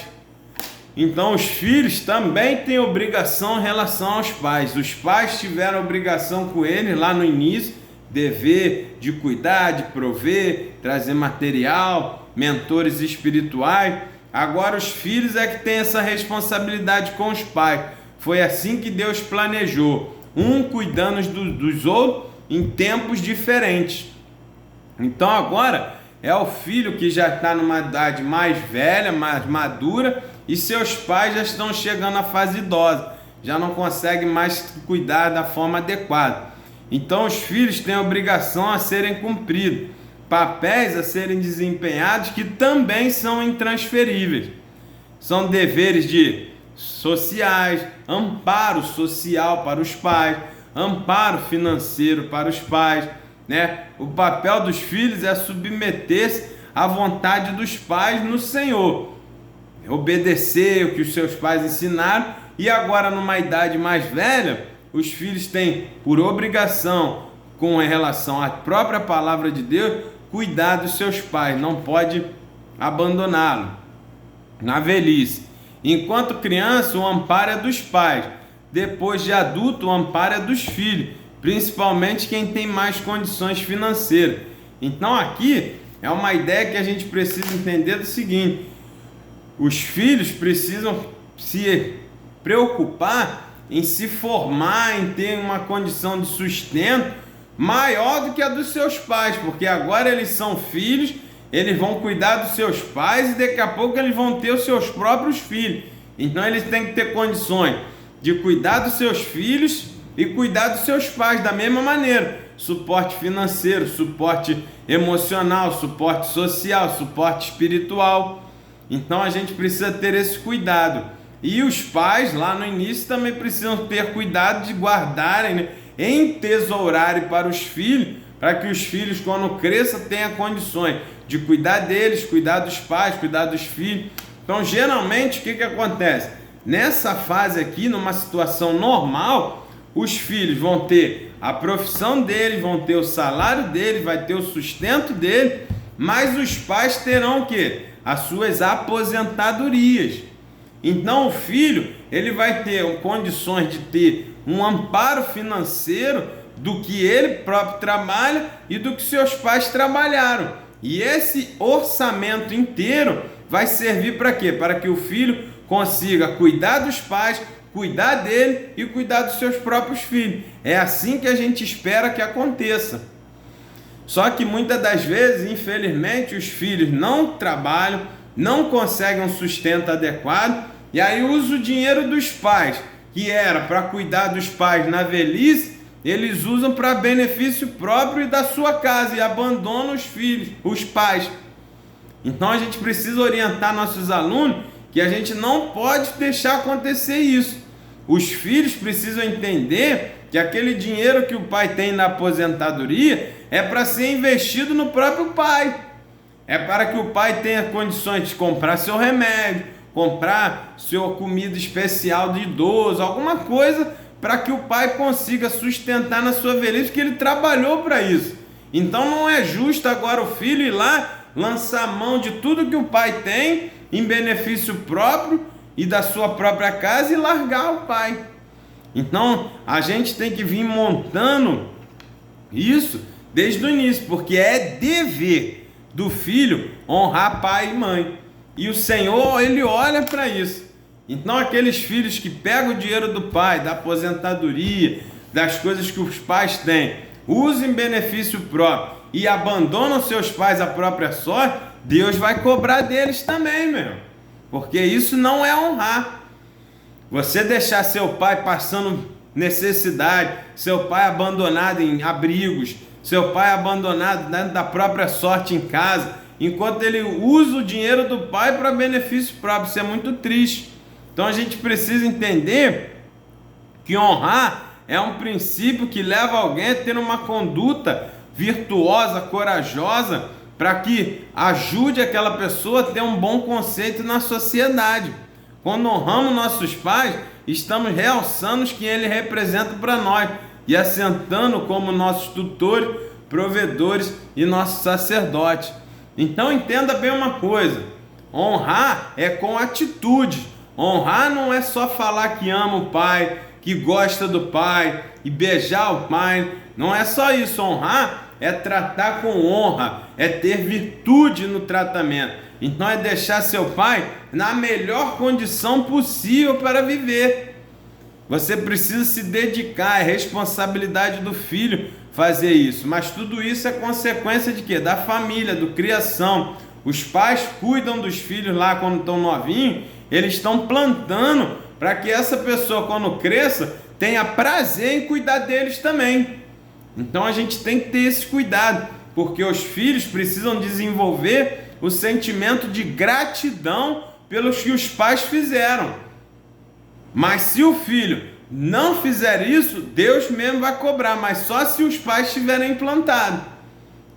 Então, os filhos também têm obrigação em relação aos pais. Os pais tiveram obrigação com eles lá no início, dever de cuidar, de prover, trazer material, mentores espirituais. Agora os filhos é que têm essa responsabilidade com os pais. Foi assim que Deus planejou, um cuidando dos outros em tempos diferentes. Então agora é o filho que já está numa idade mais velha, mais madura, e seus pais já estão chegando à fase idosa, já não conseguem mais cuidar da forma adequada. Então os filhos têm obrigação a serem cumpridos, papéis a serem desempenhados que também são intransferíveis. São deveres sociais, amparo social para os pais, amparo financeiro para os pais, né? O papel dos filhos é submeter-se à vontade dos pais no Senhor, obedecer o que os seus pais ensinaram. E agora, numa idade mais velha, os filhos têm por obrigação, com relação à própria palavra de Deus, cuidar dos seus pais, não pode abandoná-lo na velhice. Enquanto criança, o amparo é dos pais. Depois de adulto, o amparo é dos filhos, principalmente quem tem mais condições financeiras. Então aqui é uma ideia que a gente precisa entender do seguinte: os filhos precisam se preocupar em se formar, em ter uma condição de sustento maior do que a dos seus pais, porque agora eles são filhos, eles vão cuidar dos seus pais e daqui a pouco eles vão ter os seus próprios filhos. Então eles têm que ter condições de cuidar dos seus filhos e cuidar dos seus pais da mesma maneira. Suporte financeiro, suporte emocional, suporte social, suporte espiritual. Então a gente precisa ter esse cuidado. E os pais lá no início também precisam ter cuidado de guardarem, né, entesourarem para os filhos, para que os filhos, quando cresçam, tenham condições de cuidar deles, cuidar dos pais, cuidar dos filhos. Então, geralmente, o que acontece? Nessa fase aqui, numa situação normal, os filhos vão ter a profissão deles, vão ter o salário deles, vai ter o sustento dele, mas os pais terão o quê? As suas aposentadorias. Então o filho, ele vai ter condições de ter um amparo financeiro do que ele próprio trabalha e do que seus pais trabalharam. E esse orçamento inteiro vai servir para quê? Para que o filho consiga cuidar dos pais, cuidar dele e cuidar dos seus próprios filhos. É assim que a gente espera que aconteça. Só que muitas das vezes, infelizmente, os filhos não trabalham, não conseguem um sustento adequado e aí usa o dinheiro dos pais, que era para cuidar dos pais na velhice, eles usam para benefício próprio e da sua casa e abandonam os filhos, os pais. Então a gente precisa orientar nossos alunos que a gente não pode deixar acontecer isso. Os filhos precisam entender que aquele dinheiro que o pai tem na aposentadoria é para ser investido no próprio pai. É para que o pai tenha condições de comprar seu remédio, comprar sua comida especial de idoso, alguma coisa para que o pai consiga sustentar na sua velhice, porque ele trabalhou para isso. Então não é justo agora o filho ir lá, lançar mão de tudo que o pai tem em benefício próprio e da sua própria casa e largar o pai. Então a gente tem que vir montando isso desde o início, porque é dever do filho honrar pai e mãe. E o Senhor, ele olha para isso. Então aqueles filhos que pegam o dinheiro do pai, da aposentadoria, das coisas que os pais têm, usam em benefício próprio e abandonam seus pais à própria sorte, Deus vai cobrar deles também, meu. Porque isso não é honrar. Você deixar seu pai passando necessidade, seu pai abandonado em abrigos, seu pai abandonado dentro da própria sorte em casa, enquanto ele usa o dinheiro do pai para benefício próprio, isso é muito triste. Então a gente precisa entender que honrar é um princípio que leva alguém a ter uma conduta virtuosa, corajosa, para que ajude aquela pessoa a ter um bom conceito na sociedade. Quando honramos nossos pais, estamos realçando quem eles representam para nós e assentando como nossos tutores, provedores e nossos sacerdotes. Então entenda bem uma coisa, honrar é com atitude. Honrar não é só falar que ama o pai, que gosta do pai e beijar o pai. Não é só isso. Honrar é tratar com honra, é ter virtude no tratamento. Então é deixar seu pai na melhor condição possível para viver. Você precisa se dedicar, é responsabilidade do filho fazer isso. Mas tudo isso é consequência de quê? Da família, do criação. Os pais cuidam dos filhos lá quando estão novinhos, eles estão plantando para que essa pessoa, quando cresça, tenha prazer em cuidar deles também. Então a gente tem que ter esse cuidado, porque os filhos precisam desenvolver o sentimento de gratidão pelos que os pais fizeram. Mas se o filho não fizer isso, Deus mesmo vai cobrar, mas só se os pais tiverem implantado.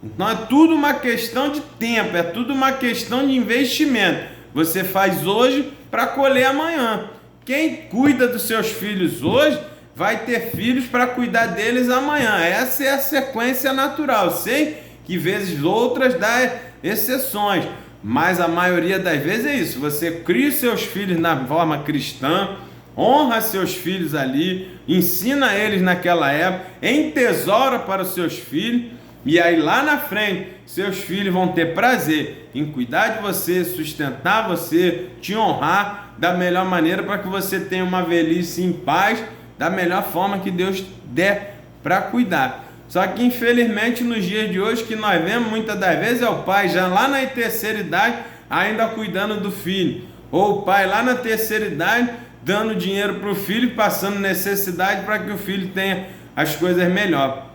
Então é tudo uma questão de tempo, é tudo uma questão de investimento. Você faz hoje para colher amanhã. Quem cuida dos seus filhos hoje vai ter filhos para cuidar deles amanhã. Essa é a sequência natural. Eu sei que vezes outras dá exceções, mas a maioria das vezes é isso. Você cria os seus filhos na forma cristã, honra seus filhos ali, ensina eles naquela época, entesoura para os seus filhos, e aí lá na frente seus filhos vão ter prazer em cuidar de você, sustentar você, te honrar da melhor maneira para que você tenha uma velhice em paz, da melhor forma que Deus der para cuidar. Só que infelizmente nos dias de hoje que nós vemos muitas das vezes é o pai já lá na terceira idade ainda cuidando do filho, ou o pai lá na terceira idade dando dinheiro para o filho, passando necessidade para que o filho tenha as coisas melhor.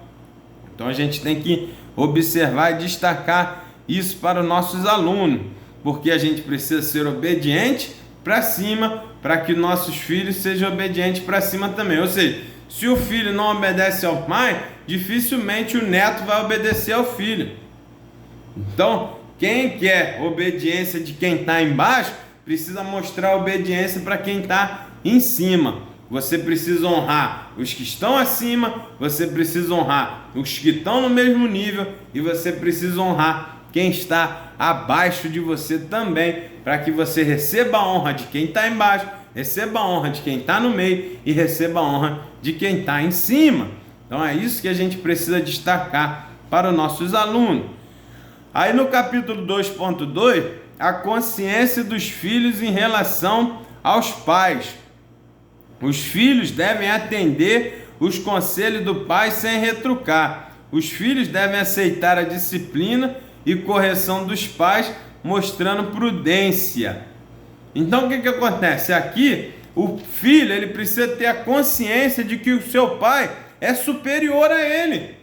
Então a gente tem que observar e destacar isso para os nossos alunos, porque a gente precisa ser obediente para cima, para que nossos filhos sejam obedientes para cima também. Ou seja, se o filho não obedece ao pai, dificilmente o neto vai obedecer ao filho. Então, quem quer obediência de quem está embaixo, precisa mostrar obediência para quem está em cima. você precisa honrar os que estão acima, você precisa honrar os que estão no mesmo nível e você precisa honrar quem está abaixo de você também, para que você receba a honra de quem está embaixo, receba a honra de quem está no meio e receba a honra de quem está em cima. Então é isso que a gente precisa destacar para os nossos alunos. Aí no capítulo 2.2, a consciência dos filhos em relação aos pais. Os filhos devem atender os conselhos do pai sem retrucar. Os filhos devem aceitar a disciplina e correção dos pais, mostrando prudência. Então o que acontece? Aqui, o filho ele precisa ter a consciência de que o seu pai é superior a ele.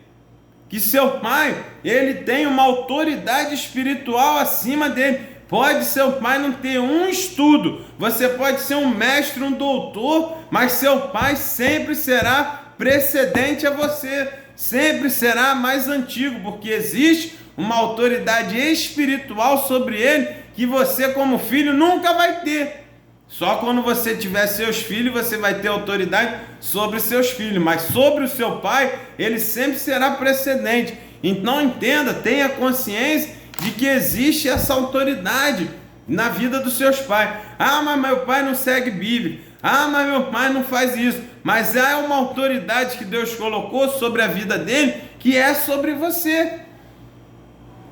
Que seu pai, ele tem uma autoridade espiritual acima dele. Pode seu pai não ter um estudo, você pode ser um mestre, um doutor, mas seu pai sempre será precedente a você, sempre será mais antigo, porque existe uma autoridade espiritual sobre ele que você como filho nunca vai ter. Só quando você tiver seus filhos, você vai ter autoridade sobre seus filhos, mas sobre o seu pai, ele sempre será precedente. Então entenda, tenha consciência de que existe essa autoridade na vida dos seus pais. Ah, mas meu pai não segue Bíblia. Ah, mas meu pai não faz isso. Mas é uma autoridade que Deus colocou sobre a vida dele, que é sobre você.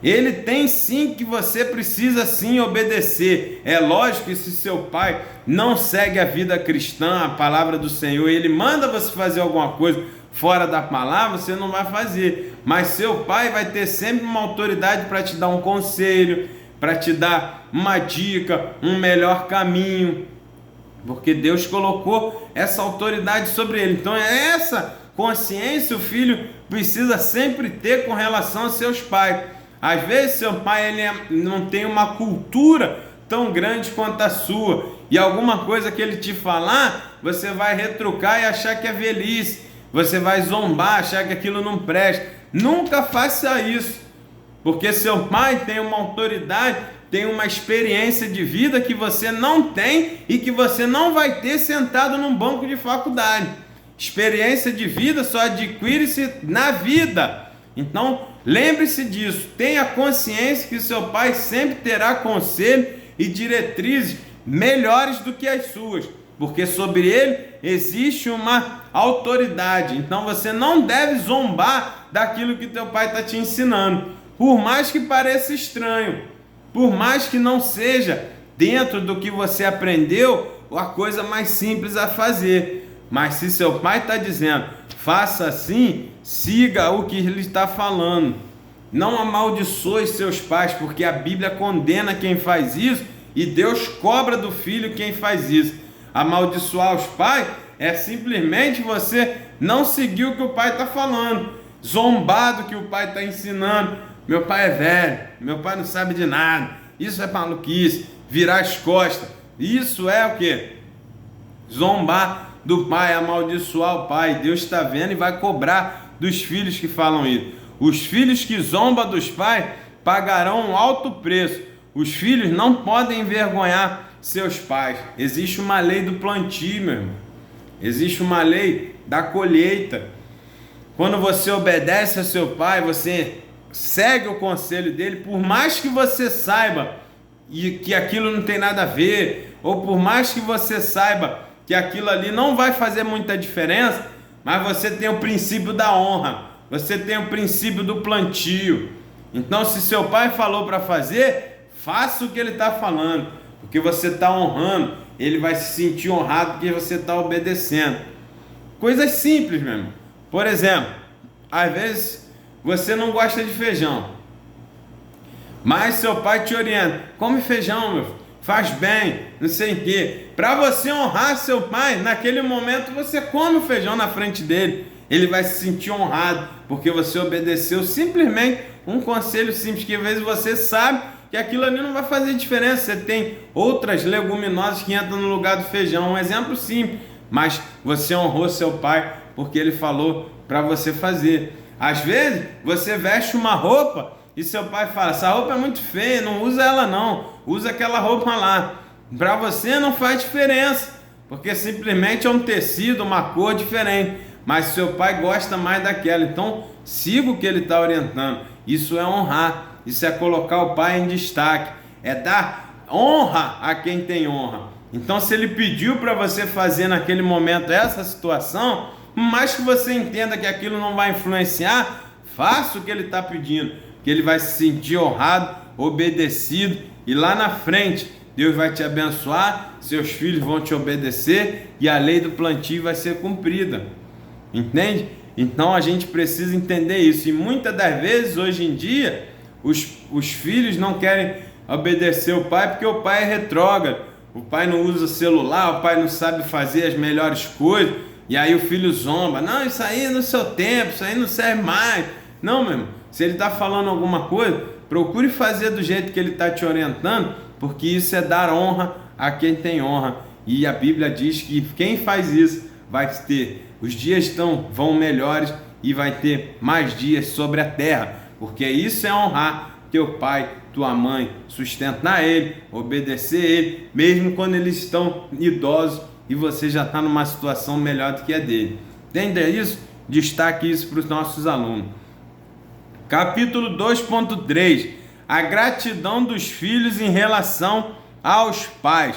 Ele tem sim que você precisa sim obedecer. É lógico que se seu pai não segue a vida cristã, a palavra do Senhor, ele manda você fazer alguma coisa fora da palavra, você não vai fazer. Mas seu pai vai ter sempre uma autoridade para te dar um conselho, para te dar uma dica, um melhor caminho, porque Deus colocou essa autoridade sobre ele. Então é essa consciência o filho precisa sempre ter com relação a seus pais. Às vezes seu pai não tem uma cultura tão grande quanto a sua, e alguma coisa que ele te falar, você vai retrucar e achar que é velhice, você vai zombar, achar que aquilo não presta. Nunca faça isso, porque seu pai tem uma autoridade, tem uma experiência de vida que você não tem e que você não vai ter sentado num banco de faculdade. Experiência de vida só adquire-se na vida. Então, lembre-se disso, tenha consciência que seu pai sempre terá conselho e diretrizes melhores do que as suas, porque sobre ele existe uma autoridade. Então você não deve zombar daquilo que teu pai está te ensinando, por mais que pareça estranho, por mais que não seja dentro do que você aprendeu a coisa mais simples a fazer. Mas se seu pai está dizendo, faça assim, siga o que ele está falando. Não amaldiçoe seus pais, porque a Bíblia condena quem faz isso e Deus cobra do filho quem faz isso. Amaldiçoar os pais é simplesmente você não seguir o que o pai está falando, zombar do que o pai está ensinando. Meu pai é velho, meu pai não sabe de nada, isso é maluquice, virar as costas. Isso é o que? Zombar do pai, amaldiçoar o pai. Deus está vendo e vai cobrar dos filhos que falam isso. Os filhos que zombam dos pais pagarão um alto preço. Os filhos não podem envergonhar seus pais. Existe uma lei do plantio, meu irmão. Existe uma lei da colheita. Quando você obedece a seu pai, você segue o conselho dele, por mais que você saiba e que aquilo não tem nada a ver, ou por mais que você saiba que aquilo ali não vai fazer muita diferença, mas você tem o princípio da honra, você tem o princípio do plantio. Então, se seu pai falou para fazer, faça o que ele está falando, porque você está honrando, ele vai se sentir honrado porque você está obedecendo. Coisas simples, meu irmão. Por exemplo, às vezes você não gosta de feijão, mas seu pai te orienta, come feijão, meu filho, faz bem, não sei o quê. Para você honrar seu pai, naquele momento você come o feijão na frente dele, ele vai se sentir honrado, porque você obedeceu simplesmente um conselho simples, que às vezes você sabe que aquilo ali não vai fazer diferença. Você tem outras leguminosas que entram no lugar do feijão, um exemplo simples, mas você honrou seu pai, porque ele falou para você fazer. Às vezes você veste uma roupa e seu pai fala, essa roupa é muito feia, não usa ela não, usa aquela roupa lá. Para você não faz diferença, porque simplesmente é um tecido, uma cor diferente, mas seu pai gosta mais daquela, então siga o que ele está orientando. Isso é honrar, isso é colocar o pai em destaque, é dar honra a quem tem honra. Então, se ele pediu para você fazer naquele momento essa situação, mas que você entenda que aquilo não vai influenciar, faça o que ele está pedindo, que ele vai se sentir honrado, obedecido, e lá na frente Deus vai te abençoar, seus filhos vão te obedecer e a lei do plantio vai ser cumprida. Entende? Então a gente precisa entender isso. E muitas das vezes, hoje em dia, os filhos não querem obedecer o pai porque o pai é retrógrado. O pai não usa celular, o pai não sabe fazer as melhores coisas. E aí o filho zomba. Não, isso aí é no seu tempo, isso aí não serve mais. Não, meu irmão. Se ele está falando alguma coisa, procure fazer do jeito que ele está te orientando, porque isso é dar honra a quem tem honra. E a Bíblia diz que quem faz isso vai ter, os dias vão melhores e vai ter mais dias sobre a terra, porque isso é honrar teu pai, tua mãe, sustentar ele, obedecer ele, mesmo quando eles estão idosos e você já está numa situação melhor do que a dele. Entende isso? Destaque isso para os nossos alunos. Capítulo 2.3: a gratidão dos filhos em relação aos pais.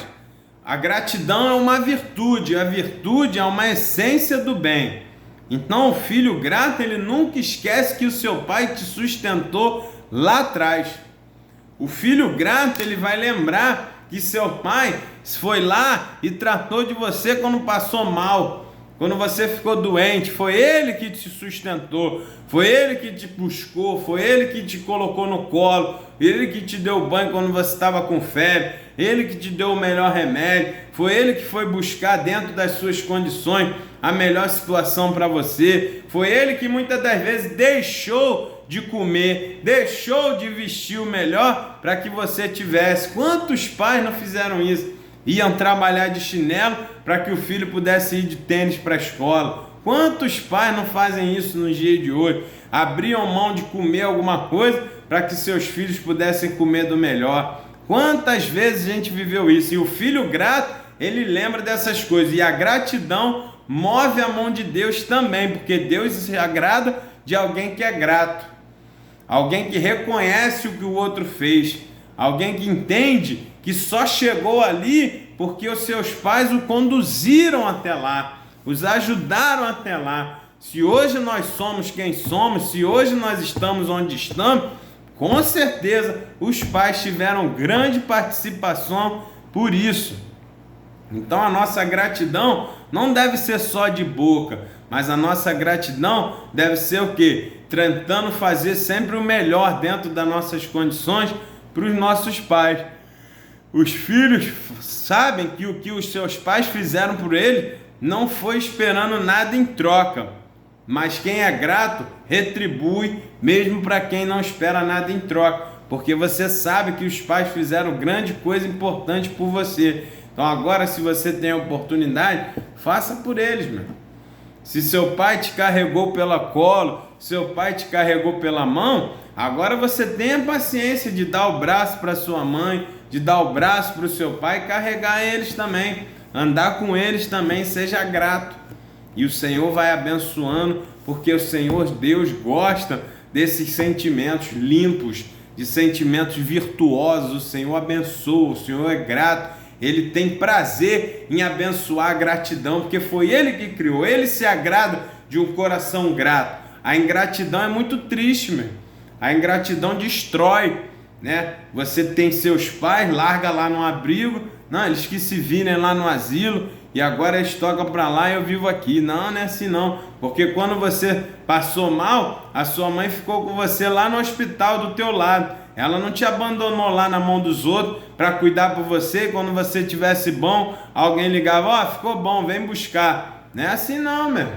A gratidão é uma virtude, a virtude é uma essência do bem. Então o filho grato, ele nunca esquece que o seu pai te sustentou lá atrás. O filho grato, ele vai lembrar que seu pai foi lá e tratou de você quando passou mal, quando você ficou doente. Foi ele que te sustentou, foi ele que te buscou, foi ele que te colocou no colo, ele que te deu banho quando você estava com febre, ele que te deu o melhor remédio, foi ele que foi buscar dentro das suas condições a melhor situação para você, foi ele que muitas das vezes deixou de comer, deixou de vestir o melhor para que você tivesse. Quantos pais não fizeram isso? Iam trabalhar de chinelo para que o filho pudesse ir de tênis para a escola. Quantos pais não fazem isso nos dias de hoje? Abriam mão de comer alguma coisa para que seus filhos pudessem comer do melhor. Quantas vezes a gente viveu isso? E o filho grato, ele lembra dessas coisas. E a gratidão move a mão de Deus também, porque Deus se agrada de alguém que é grato. Alguém que reconhece o que o outro fez. Alguém que entende que só chegou ali porque os seus pais o conduziram até lá, os ajudaram até lá. Se hoje nós somos quem somos, se hoje nós estamos onde estamos, com certeza os pais tiveram grande participação por isso. Então a nossa gratidão não deve ser só de boca, mas a nossa gratidão deve ser o quê? Tentando fazer sempre o melhor dentro das nossas condições para os nossos pais. Os filhos sabem que o que os seus pais fizeram por ele não foi esperando nada em troca, mas quem é grato retribui mesmo para quem não espera nada em troca, porque você sabe que os pais fizeram grande coisa importante por você. Então agora, se você tem a oportunidade, faça por eles, meu. Se seu pai te carregou pela colo, seu pai te carregou pela mão, agora você tenha paciência de dar o braço para sua mãe, de dar o braço para o seu pai e carregar eles também, andar com eles também, seja grato. E o Senhor vai abençoando, porque o Senhor Deus gosta desses sentimentos limpos, de sentimentos virtuosos. O Senhor abençoa, o Senhor é grato. Ele tem prazer em abençoar a gratidão, porque foi Ele que criou. Ele se agrada de um coração grato. A ingratidão é muito triste, meu. A ingratidão destrói, né? Você tem seus pais, larga lá no abrigo, não, eles que se virem lá no asilo, e agora eles tocam para lá e eu vivo aqui. Não, não é assim não, porque quando você passou mal, a sua mãe ficou com você lá no hospital do teu lado. Ela não te abandonou lá na mão dos outros para cuidar por você, e quando você estivesse bom, alguém ligava, ó, ficou bom, vem buscar. Não é assim não, meu.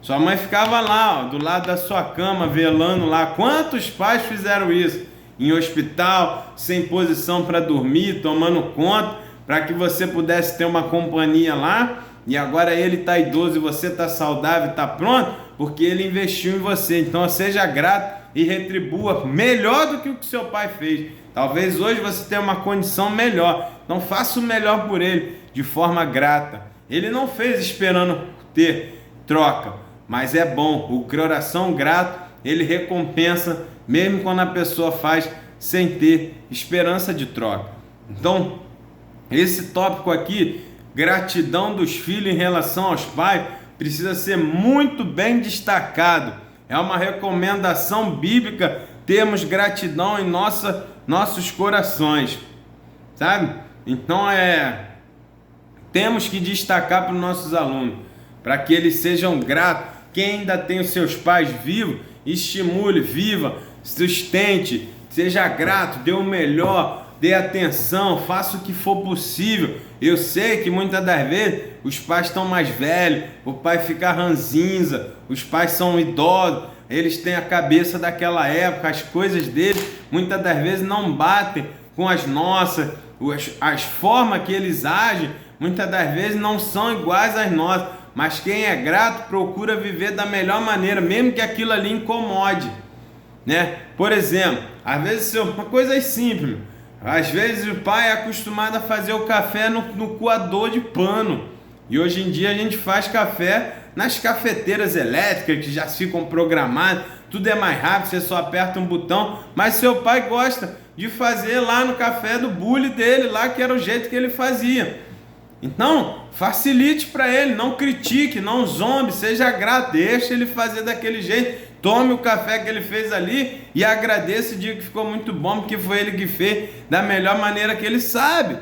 Sua mãe ficava lá, ó, do lado da sua cama, velando lá. Quantos pais fizeram isso? Em hospital, sem posição para dormir, tomando conta, para que você pudesse ter uma companhia lá, e agora ele está idoso e você está saudável, está pronto, porque ele investiu em você. Então seja grato e retribua melhor do que o que seu pai fez. Talvez hoje você tenha uma condição melhor, então faça o melhor por ele, de forma grata. ele não fez esperando ter troca, mas é bom. O coração grato, ele recompensa mesmo quando a pessoa faz sem ter esperança de troca. Então, esse tópico aqui, gratidão dos filhos em relação aos pais, precisa ser muito bem destacado. É uma recomendação bíblica termos gratidão em nossos corações, sabe? Então temos que destacar para os nossos alunos, para que eles sejam gratos. Quem ainda tem os seus pais vivos, estimule, viva, sustente, seja grato, dê o melhor, dê atenção, faça o que for possível. Eu sei que muitas das vezes os pais estão mais velhos, o pai fica ranzinza, os pais são idosos, eles têm a cabeça daquela época, as coisas deles muitas das vezes não batem com as nossas, as formas que eles agem muitas das vezes não são iguais às nossas, mas quem é grato procura viver da melhor maneira, mesmo que aquilo ali incomode, né? Por exemplo, às vezes uma coisa simples, às vezes o pai é acostumado a fazer o café no coador de pano, e hoje em dia a gente faz café nas cafeteiras elétricas que já ficam programadas, tudo é mais rápido, você só aperta um botão, mas seu pai gosta de fazer lá no café do bule dele, lá que era o jeito que ele fazia. Então, facilite para ele, não critique, não zombe, seja grato, deixa ele fazer daquele jeito, tome o café que ele fez ali e agradeça e diga que ficou muito bom, porque foi ele que fez da melhor maneira que ele sabe.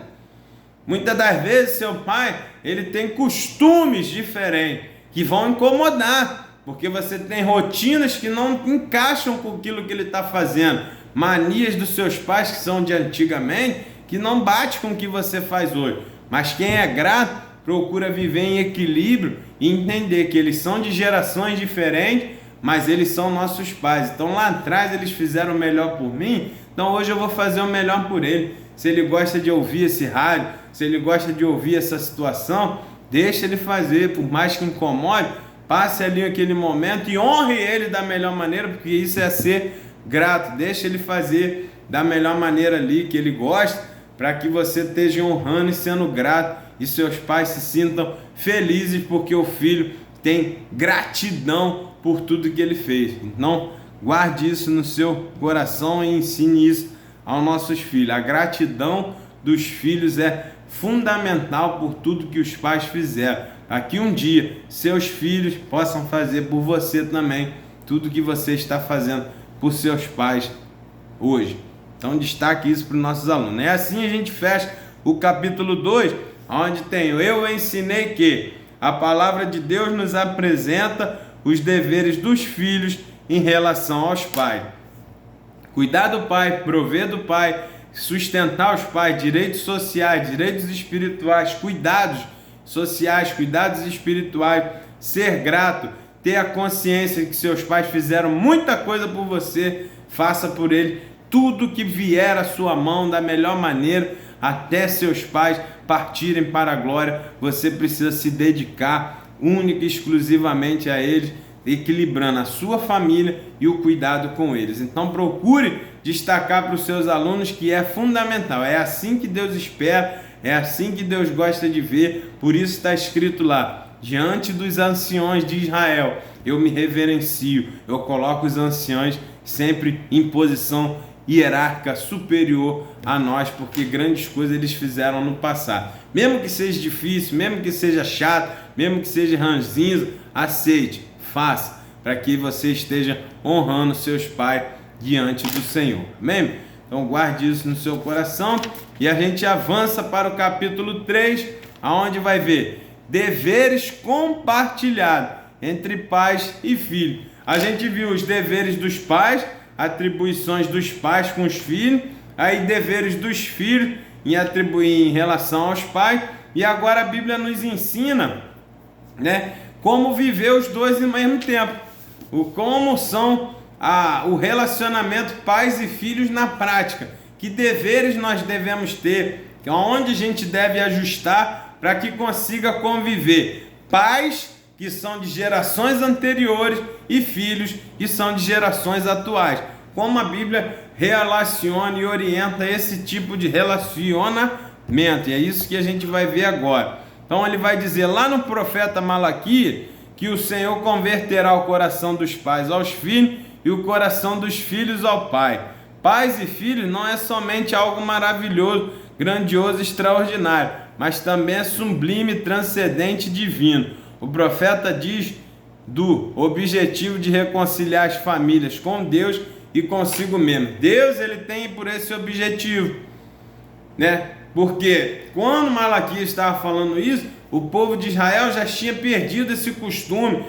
Muitas das vezes seu pai, ele tem costumes diferentes que vão incomodar, porque você tem rotinas que não encaixam com aquilo que ele está fazendo, manias dos seus pais que são de antigamente, que não bate com o que você faz hoje. Mas quem é grato procura viver em equilíbrio e entender que eles são de gerações diferentes, mas eles são nossos pais. Então lá atrás eles fizeram o melhor por mim, então hoje eu vou fazer o melhor por ele. Se ele gosta de ouvir esse rádio, se ele gosta de ouvir essa situação, deixa ele fazer, por mais que incomode, passe ali aquele momento e honre ele da melhor maneira, porque isso é ser grato. Deixa ele fazer da melhor maneira ali que ele gosta, para que você esteja honrando e sendo grato e seus pais se sintam felizes porque o filho tem gratidão por tudo que ele fez. Então, guarde isso no seu coração e ensine isso aos nossos filhos. A gratidão dos filhos é fundamental por tudo que os pais fizeram, para que um dia seus filhos possam fazer por você também tudo que você está fazendo por seus pais hoje. Então destaque isso para os nossos alunos. É assim a gente fecha o capítulo 2, onde tem eu ensinei que a palavra de Deus nos apresenta os deveres dos filhos em relação aos pais. Cuidar do pai, prover do pai, sustentar os pais, direitos sociais, direitos espirituais, cuidados sociais, cuidados espirituais, ser grato, ter a consciência que seus pais fizeram muita coisa por você, faça por ele tudo que vier à sua mão da melhor maneira, até seus pais partirem para a glória. Você precisa se dedicar única e exclusivamente a eles, equilibrando a sua família e o cuidado com eles. Então procure destacar para os seus alunos que é fundamental. É assim que Deus espera, é assim que Deus gosta de ver. Por isso está escrito lá: diante dos anciões de Israel eu me reverencio, eu coloco os anciões sempre em posição hierárquica superior a nós, porque grandes coisas eles fizeram no passado. Mesmo que seja difícil, mesmo que seja chato, mesmo que seja ranzinza, aceite, faça, para que você esteja honrando seus pais diante do Senhor. Amém? Então guarde isso no seu coração e a gente avança para o capítulo 3, aonde vai ver deveres compartilhados entre pais e filhos. A gente viu os deveres dos pais, atribuições dos pais com os filhos, aí deveres dos filhos em relação aos pais, e agora a Bíblia nos ensina, né, como viver os dois ao mesmo tempo, como são o relacionamento pais e filhos na prática, que deveres nós devemos ter, onde a gente deve ajustar para que consiga conviver pais que são de gerações anteriores e filhos que são de gerações atuais. Como a Bíblia relaciona e orienta esse tipo de relacionamento. E é isso que a gente vai ver agora. Então ele vai dizer lá no profeta Malaquias que o Senhor converterá o coração dos pais aos filhos e o coração dos filhos ao pai. Pais e filhos não é somente algo maravilhoso, grandioso, extraordinário, mas também é sublime, transcendente e divino. O profeta diz do objetivo de reconciliar as famílias com Deus e consigo mesmo. Deus, ele tem por esse objetivo, né? Porque quando Malaquias estava falando isso, o povo de Israel já tinha perdido esse costume.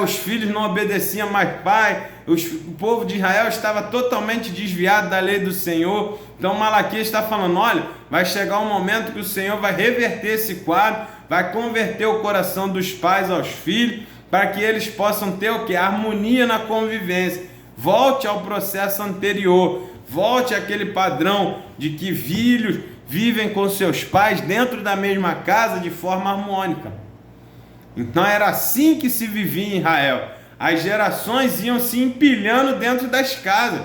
Os filhos não obedeciam mais pai, o povo de Israel estava totalmente desviado da lei do Senhor. Então Malaquias está falando, olha, vai chegar um momento que o Senhor vai reverter esse quadro, vai converter o coração dos pais aos filhos, para que eles possam ter o que? Harmonia na convivência. Volte ao processo anterior, volte àquele padrão de que filhos vivem com seus pais dentro da mesma casa de forma harmônica. Então era assim que se vivia em Israel. As gerações iam se empilhando dentro das casas.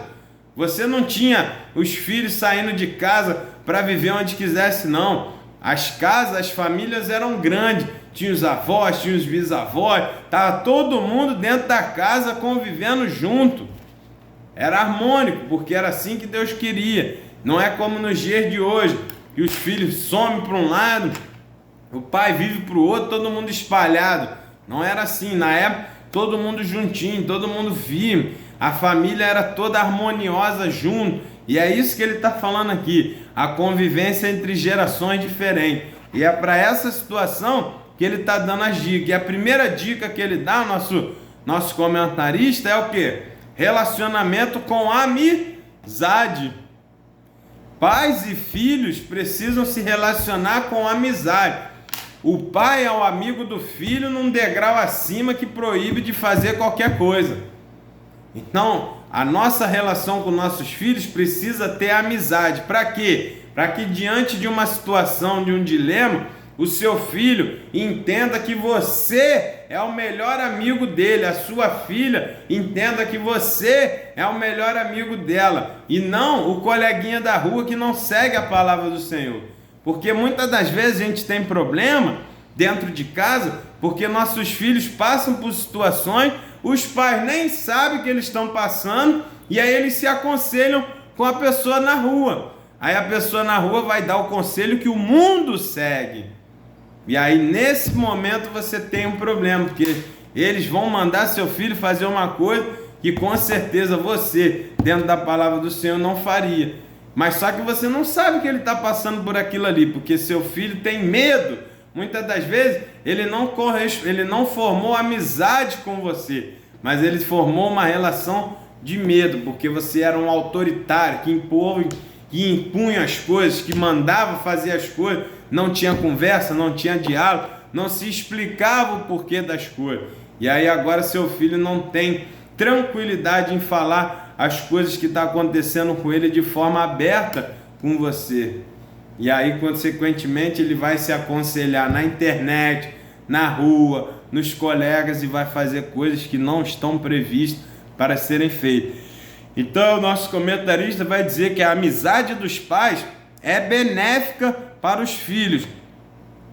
Você não tinha os filhos saindo de casa para viver onde quisesse, não. As casas, as famílias eram grandes. Tinha os avós, tinha os bisavós. Estava todo mundo dentro da casa convivendo junto. Era harmônico, porque era assim que Deus queria. Não é como nos dias de hoje, que os filhos somem para um lado, o pai vive para o outro, todo mundo espalhado. Não era assim. Na época, todo mundo juntinho, todo mundo firme. A família era toda harmoniosa junto. E é isso que ele está falando aqui. A convivência entre gerações diferentes. E é para essa situação que ele está dando as dicas. E a primeira dica que ele dá, nosso comentarista, é o quê? Relacionamento com amizade. Pais e filhos precisam se relacionar com amizade. O pai é o amigo do filho num degrau acima que proíbe de fazer qualquer coisa. Então, a nossa relação com nossos filhos precisa ter amizade. Para quê? Para que diante de uma situação, de um dilema, o seu filho entenda que você é o melhor amigo dele, a sua filha entenda que você é o melhor amigo dela, e não o coleguinha da rua que não segue a palavra do Senhor. Porque muitas das vezes a gente tem problema dentro de casa, porque nossos filhos passam por situações, os pais nem sabem que eles estão passando, e aí eles se aconselham com a pessoa na rua. Aí a pessoa na rua vai dar o conselho que o mundo segue. E aí nesse momento você tem um problema, porque eles vão mandar seu filho fazer uma coisa que com certeza você, dentro da palavra do Senhor, não faria. Mas só que você não sabe que ele está passando por aquilo ali, porque seu filho tem medo. Muitas das vezes ele não formou amizade com você, mas ele formou uma relação de medo, porque você era um autoritário que impunha as coisas, que mandava fazer as coisas, não tinha conversa, não tinha diálogo, não se explicava o porquê das coisas. E aí agora seu filho não tem tranquilidade em falar as coisas que estão acontecendo com ele de forma aberta com você. E aí, consequentemente, ele vai se aconselhar na internet, na rua, nos colegas e vai fazer coisas que não estão previstas para serem feitas. Então, o nosso comentarista vai dizer que a amizade dos pais é benéfica para os filhos,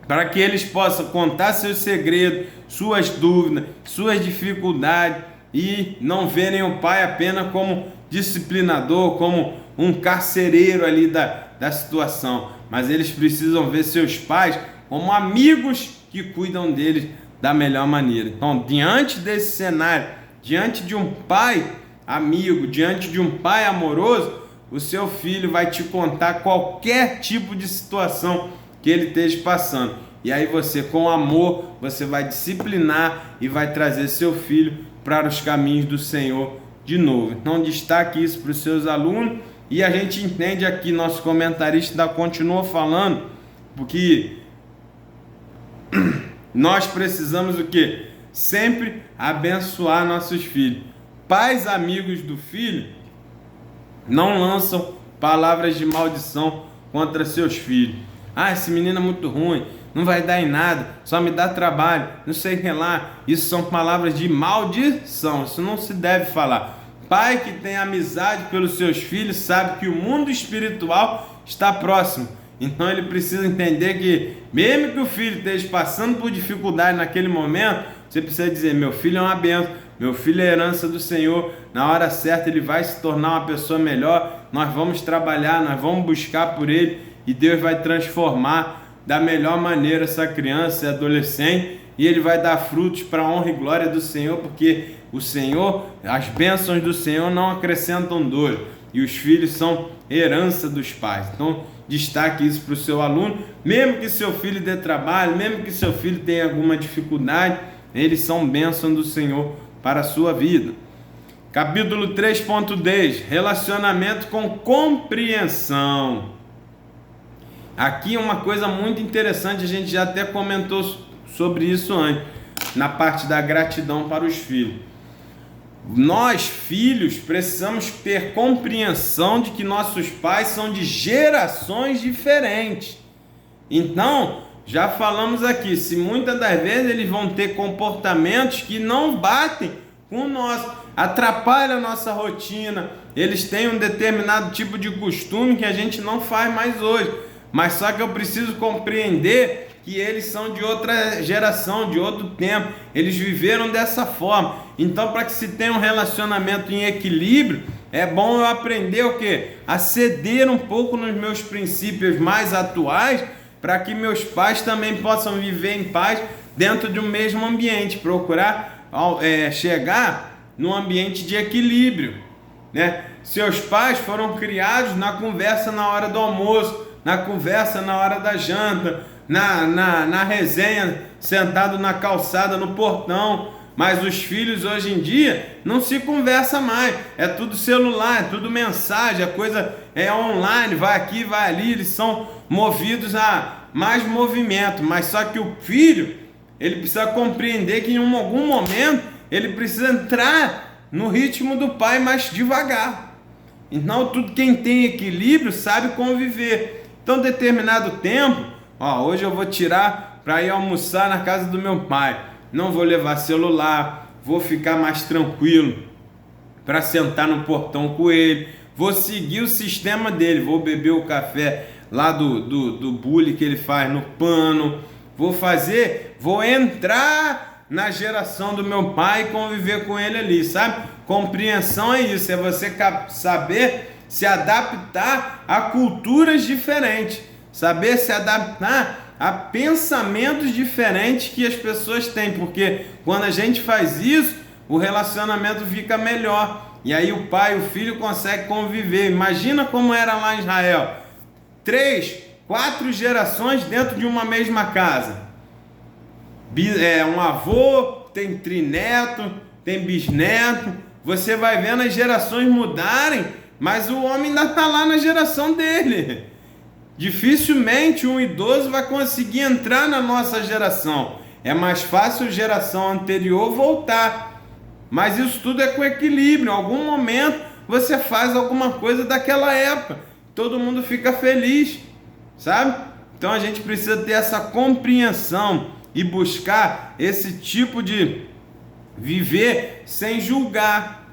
para que eles possam contar seus segredos, suas dúvidas, suas dificuldades e não verem o pai apenas como disciplinador, como um carcereiro ali da situação, mas eles precisam ver seus pais como amigos que cuidam deles da melhor maneira. Então, diante desse cenário, diante de um pai amigo, diante de um pai amoroso, o seu filho vai te contar qualquer tipo de situação que ele esteja passando. E aí você, com amor, você vai disciplinar e vai trazer seu filho para os caminhos do Senhor de novo. Então destaque isso para os seus alunos. E a gente entende aqui, nosso comentarista continua falando, porque nós precisamos o quê? Sempre abençoar nossos filhos. Pais amigos do filho não lançam palavras de maldição contra seus filhos. Ah, esse menino é muito ruim, não vai dar em nada, só me dá trabalho, não sei o que lá. Isso são palavras de maldição, isso não se deve falar. Pai que tem amizade pelos seus filhos sabe que o mundo espiritual está próximo. Então ele precisa entender que, mesmo que o filho esteja passando por dificuldade naquele momento, você precisa dizer: meu filho é uma bênção, meu filho é herança do Senhor, na hora certa ele vai se tornar uma pessoa melhor, nós vamos trabalhar, nós vamos buscar por ele, e Deus vai transformar da melhor maneira essa criança, esse adolescente, e ele vai dar frutos para a honra e glória do Senhor, porque o Senhor, as bênçãos do Senhor não acrescentam dor, e os filhos são herança dos pais. Então destaque isso para o seu aluno, mesmo que seu filho dê trabalho, mesmo que seu filho tenha alguma dificuldade, eles são bênção do Senhor para a sua vida. Capítulo 3.10, relacionamento com compreensão. Aqui uma coisa muito interessante, a gente já até comentou sobre isso antes, na parte da gratidão para os filhos. Nós, filhos, precisamos ter compreensão de que nossos pais são de gerações diferentes. Então, já falamos aqui, se muitas das vezes eles vão ter comportamentos que não batem com o nosso, atrapalham a nossa rotina, eles têm um determinado tipo de costume que a gente não faz mais hoje, mas só que eu preciso compreender que eles são de outra geração, de outro tempo, eles viveram dessa forma. Então, para que se tenha um relacionamento em equilíbrio, é bom eu aprender o quê? A ceder um pouco nos meus princípios mais atuais, para que meus pais também possam viver em paz dentro de um mesmo ambiente, procurar chegar num ambiente de equilíbrio, né? Seus pais foram criados na conversa na hora do almoço, na conversa na hora da janta, na resenha, sentado na calçada, no portão, mas os filhos hoje em dia não se conversa mais, é tudo celular, é tudo mensagem, a coisa é online, vai aqui, vai ali, eles são movidos a mais movimento, mas só que o filho, ele precisa compreender que em algum momento ele precisa entrar no ritmo do pai mais devagar. Então quem tem equilíbrio sabe conviver. Então determinado tempo, hoje eu vou tirar para ir almoçar na casa do meu pai, não vou levar celular, vou ficar mais tranquilo para sentar no portão com ele, vou seguir o sistema dele, vou beber o café lá do bule que ele faz no pano, vou entrar na geração do meu pai e conviver com ele ali, sabe? Compreensão é isso, é você saber se adaptar a culturas diferentes, saber se adaptar a pensamentos diferentes que as pessoas têm, porque quando a gente faz isso, o relacionamento fica melhor, e aí o pai e o filho conseguem conviver. Imagina como era lá em Israel, 3, 4 gerações dentro de uma mesma casa, um avô, tem trineto, tem bisneto, você vai vendo as gerações mudarem, mas o homem ainda está lá na geração dele. Dificilmente um idoso vai conseguir entrar na nossa geração. É mais fácil a geração anterior voltar. Mas isso tudo é com equilíbrio. Em algum momento você faz alguma coisa daquela época. Todo mundo fica feliz, sabe? Então a gente precisa ter essa compreensão e buscar esse tipo de viver sem julgar,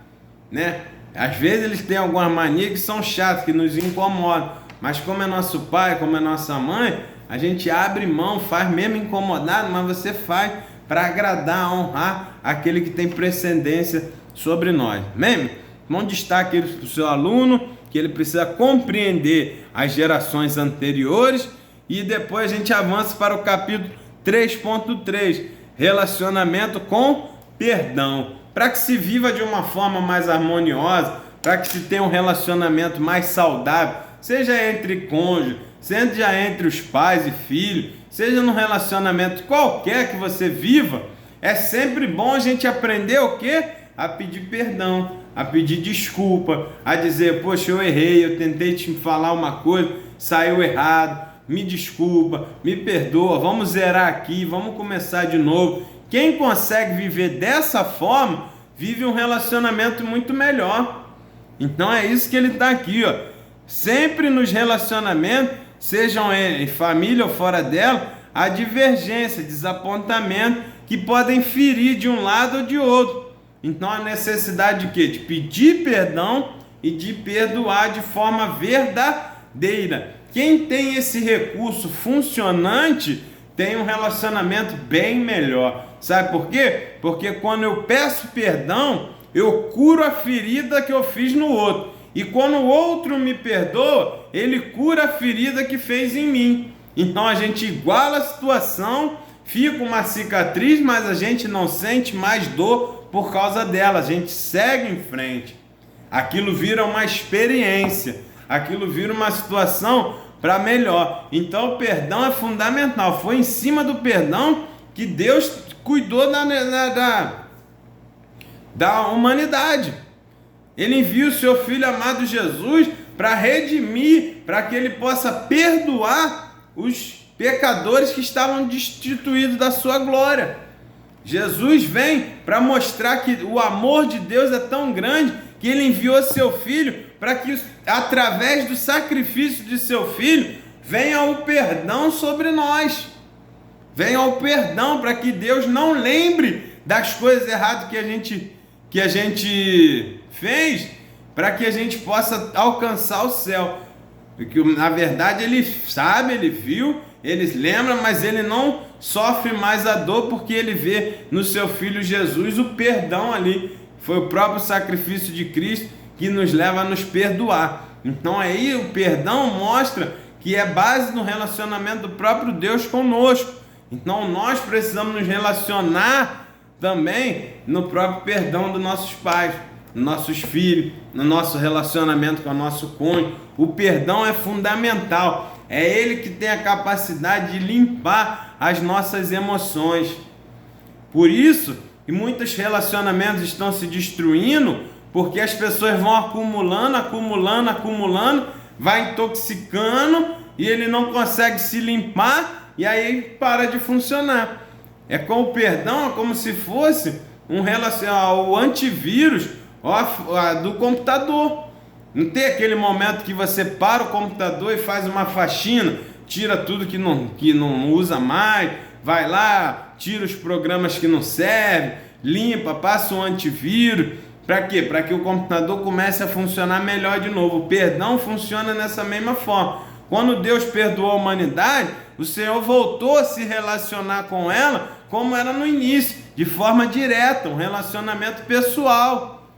né? Às vezes eles têm algumas manias que são chatas, que nos incomodam, mas como é nosso pai, como é nossa mãe, a gente abre mão, faz mesmo incomodado, mas você faz para agradar, honrar aquele que tem precedência sobre nós. Amém? Bom destaque isso para o seu aluno, que ele precisa compreender as gerações anteriores, e depois a gente avança para o capítulo 3.3, relacionamento com perdão. Para que se viva de uma forma mais harmoniosa, para que se tenha um relacionamento mais saudável, seja entre cônjuges, seja entre os pais e filhos, seja num relacionamento qualquer que você viva, é sempre bom a gente aprender o quê? A pedir perdão, a pedir desculpa, a dizer: poxa, eu errei, eu tentei te falar uma coisa, saiu errado, me desculpa, me perdoa, vamos zerar aqui, vamos começar de novo. Quem consegue viver dessa forma, vive um relacionamento muito melhor. Então é isso que ele está aqui, ó. Sempre nos relacionamentos, sejam em família ou fora dela, há divergência, desapontamento que podem ferir de um lado ou de outro. Então a necessidade de quê? De pedir perdão e de perdoar de forma verdadeira. Quem tem esse recurso funcionante tem um relacionamento bem melhor. Sabe por quê? Porque quando eu peço perdão, eu curo a ferida que eu fiz no outro. E quando o outro me perdoa, ele cura a ferida que fez em mim. Então a gente iguala a situação, fica uma cicatriz, mas a gente não sente mais dor por causa dela. A gente segue em frente. Aquilo vira uma experiência. Aquilo vira uma situação para melhor. Então o perdão é fundamental. Foi em cima do perdão que Deus cuidou da humanidade. Ele envia o seu Filho amado Jesus para redimir, para que ele possa perdoar os pecadores que estavam destituídos da sua glória. Jesus vem para mostrar que o amor de Deus é tão grande que ele enviou seu Filho para que, através do sacrifício de seu Filho, venha o perdão sobre nós. Venha o perdão para que Deus não lembre das coisas erradas que a gente fez, para que a gente possa alcançar o céu. Porque na verdade ele sabe, ele viu, ele lembra, mas ele não sofre mais a dor, porque ele vê no seu Filho Jesus o perdão ali. Foi o próprio sacrifício de Cristo que nos leva a nos perdoar. Então aí o perdão mostra que é base no relacionamento do próprio Deus conosco. Então nós precisamos nos relacionar também no próprio perdão dos nossos pais, dos nossos filhos, no nosso relacionamento com o nosso cônjuge. O perdão é fundamental. É ele que tem a capacidade de limpar as nossas emoções. Por isso, e muitos relacionamentos estão se destruindo, porque as pessoas vão acumulando, vai intoxicando e ele não consegue se limpar e aí para de funcionar. É com o perdão, é como se fosse o antivírus do computador. Não tem aquele momento que você para o computador e faz uma faxina, tira tudo que não usa mais, vai lá, tira os programas que não servem, limpa, passa um antivírus. Para quê? Para que o computador comece a funcionar melhor de novo. O perdão funciona nessa mesma forma. Quando Deus perdoou a humanidade, o Senhor voltou a se relacionar com ela como era no início, de forma direta, um relacionamento pessoal.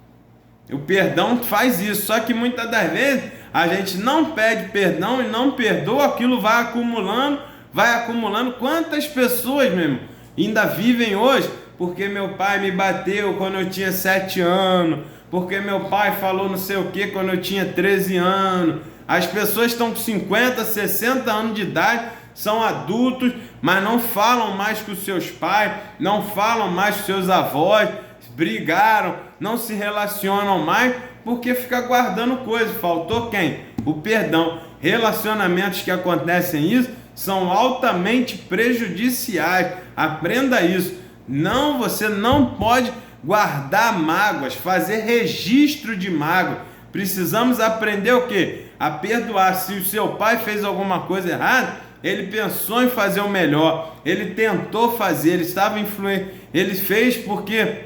O perdão faz isso, só que muitas das vezes a gente não pede perdão e não perdoa, aquilo vai acumulando. Quantas pessoas, meu irmão, ainda vivem hoje porque meu pai me bateu quando eu tinha 7 anos, porque meu pai falou não sei o que quando eu tinha 13 anos. As pessoas estão com 50, 60 anos de idade, são adultos, mas não falam mais com os seus pais, não falam mais com seus avós, brigaram, não se relacionam mais, porque fica guardando coisas. Faltou quem? O perdão. Relacionamentos que acontecem isso são altamente prejudiciais. Aprenda isso. Não, você não pode guardar mágoas, fazer registro de mágoa. Precisamos aprender o quê? A perdoar. Se o seu pai fez alguma coisa errada, ele pensou em fazer o melhor, ele tentou fazer, ele estava ele fez porque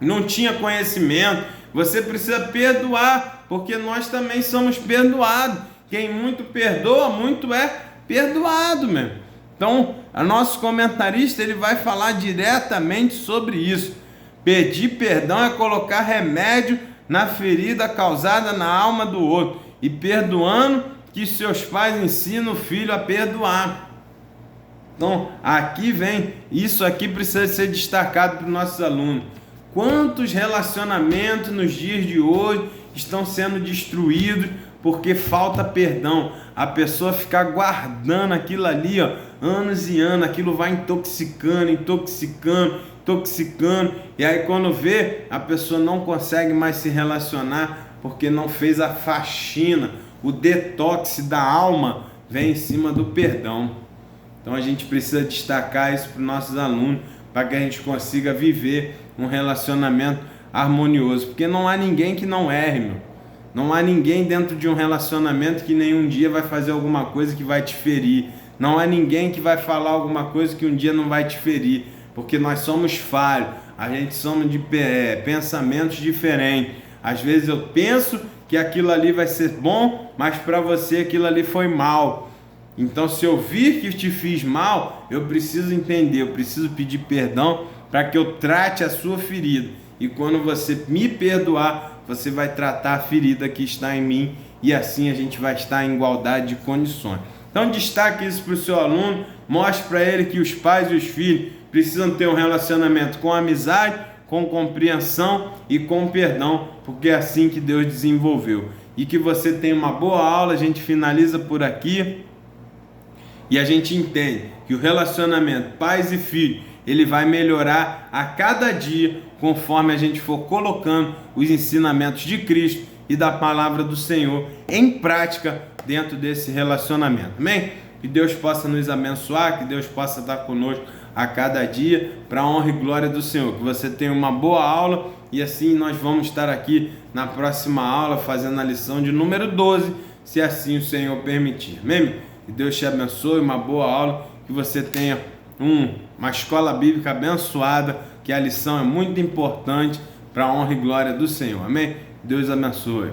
não tinha conhecimento. Você precisa perdoar, porque nós também somos perdoados. Quem muito perdoa, muito é perdoado mesmo. Então, o nosso comentarista ele vai falar diretamente sobre isso. Pedir perdão é colocar remédio na ferida causada na alma do outro, e perdoando que seus pais ensinam o filho a perdoar. Então, aqui vem, isso aqui precisa ser destacado para os nossos alunos. Quantos relacionamentos nos dias de hoje estão sendo destruídos porque falta perdão? A pessoa ficar guardando aquilo ali, anos e anos, aquilo vai intoxicando, e aí quando vê, a pessoa não consegue mais se relacionar porque não fez a faxina. O detox da alma vem em cima do perdão. Então a gente precisa destacar isso para os nossos alunos, para que a gente consiga viver um relacionamento harmonioso, porque não há ninguém que não erre, meu. Não há ninguém dentro de um relacionamento que nenhum dia vai fazer alguma coisa que vai te ferir. Não há ninguém que vai falar alguma coisa que um dia não vai te ferir, porque nós somos falhos, a gente somos de pensamentos diferentes. Às vezes eu penso que aquilo ali vai ser bom, mas para você aquilo ali foi mal. Então, se eu vir que te fiz mal, eu preciso entender, eu preciso pedir perdão para que eu trate a sua ferida. E quando você me perdoar, você vai tratar a ferida que está em mim, e assim a gente vai estar em igualdade de condições. Então, destaque isso para o seu aluno, mostre para ele que os pais e os filhos precisam ter um relacionamento com amizade, com compreensão e com perdão, porque é assim que Deus desenvolveu. E que você tenha uma boa aula. A gente finaliza por aqui e a gente entende que o relacionamento pais e filhos, ele vai melhorar a cada dia conforme a gente for colocando os ensinamentos de Cristo e da palavra do Senhor em prática dentro desse relacionamento. Amém? Que Deus possa nos abençoar, que Deus possa estar conosco a cada dia, para a honra e glória do Senhor. Que você tenha uma boa aula, e assim nós vamos estar aqui na próxima aula fazendo a lição de número 12, se assim o Senhor permitir. Amém? Que Deus te abençoe, uma boa aula, que você tenha uma escola bíblica abençoada, que a lição é muito importante para a honra e glória do Senhor. Amém? Deus abençoe.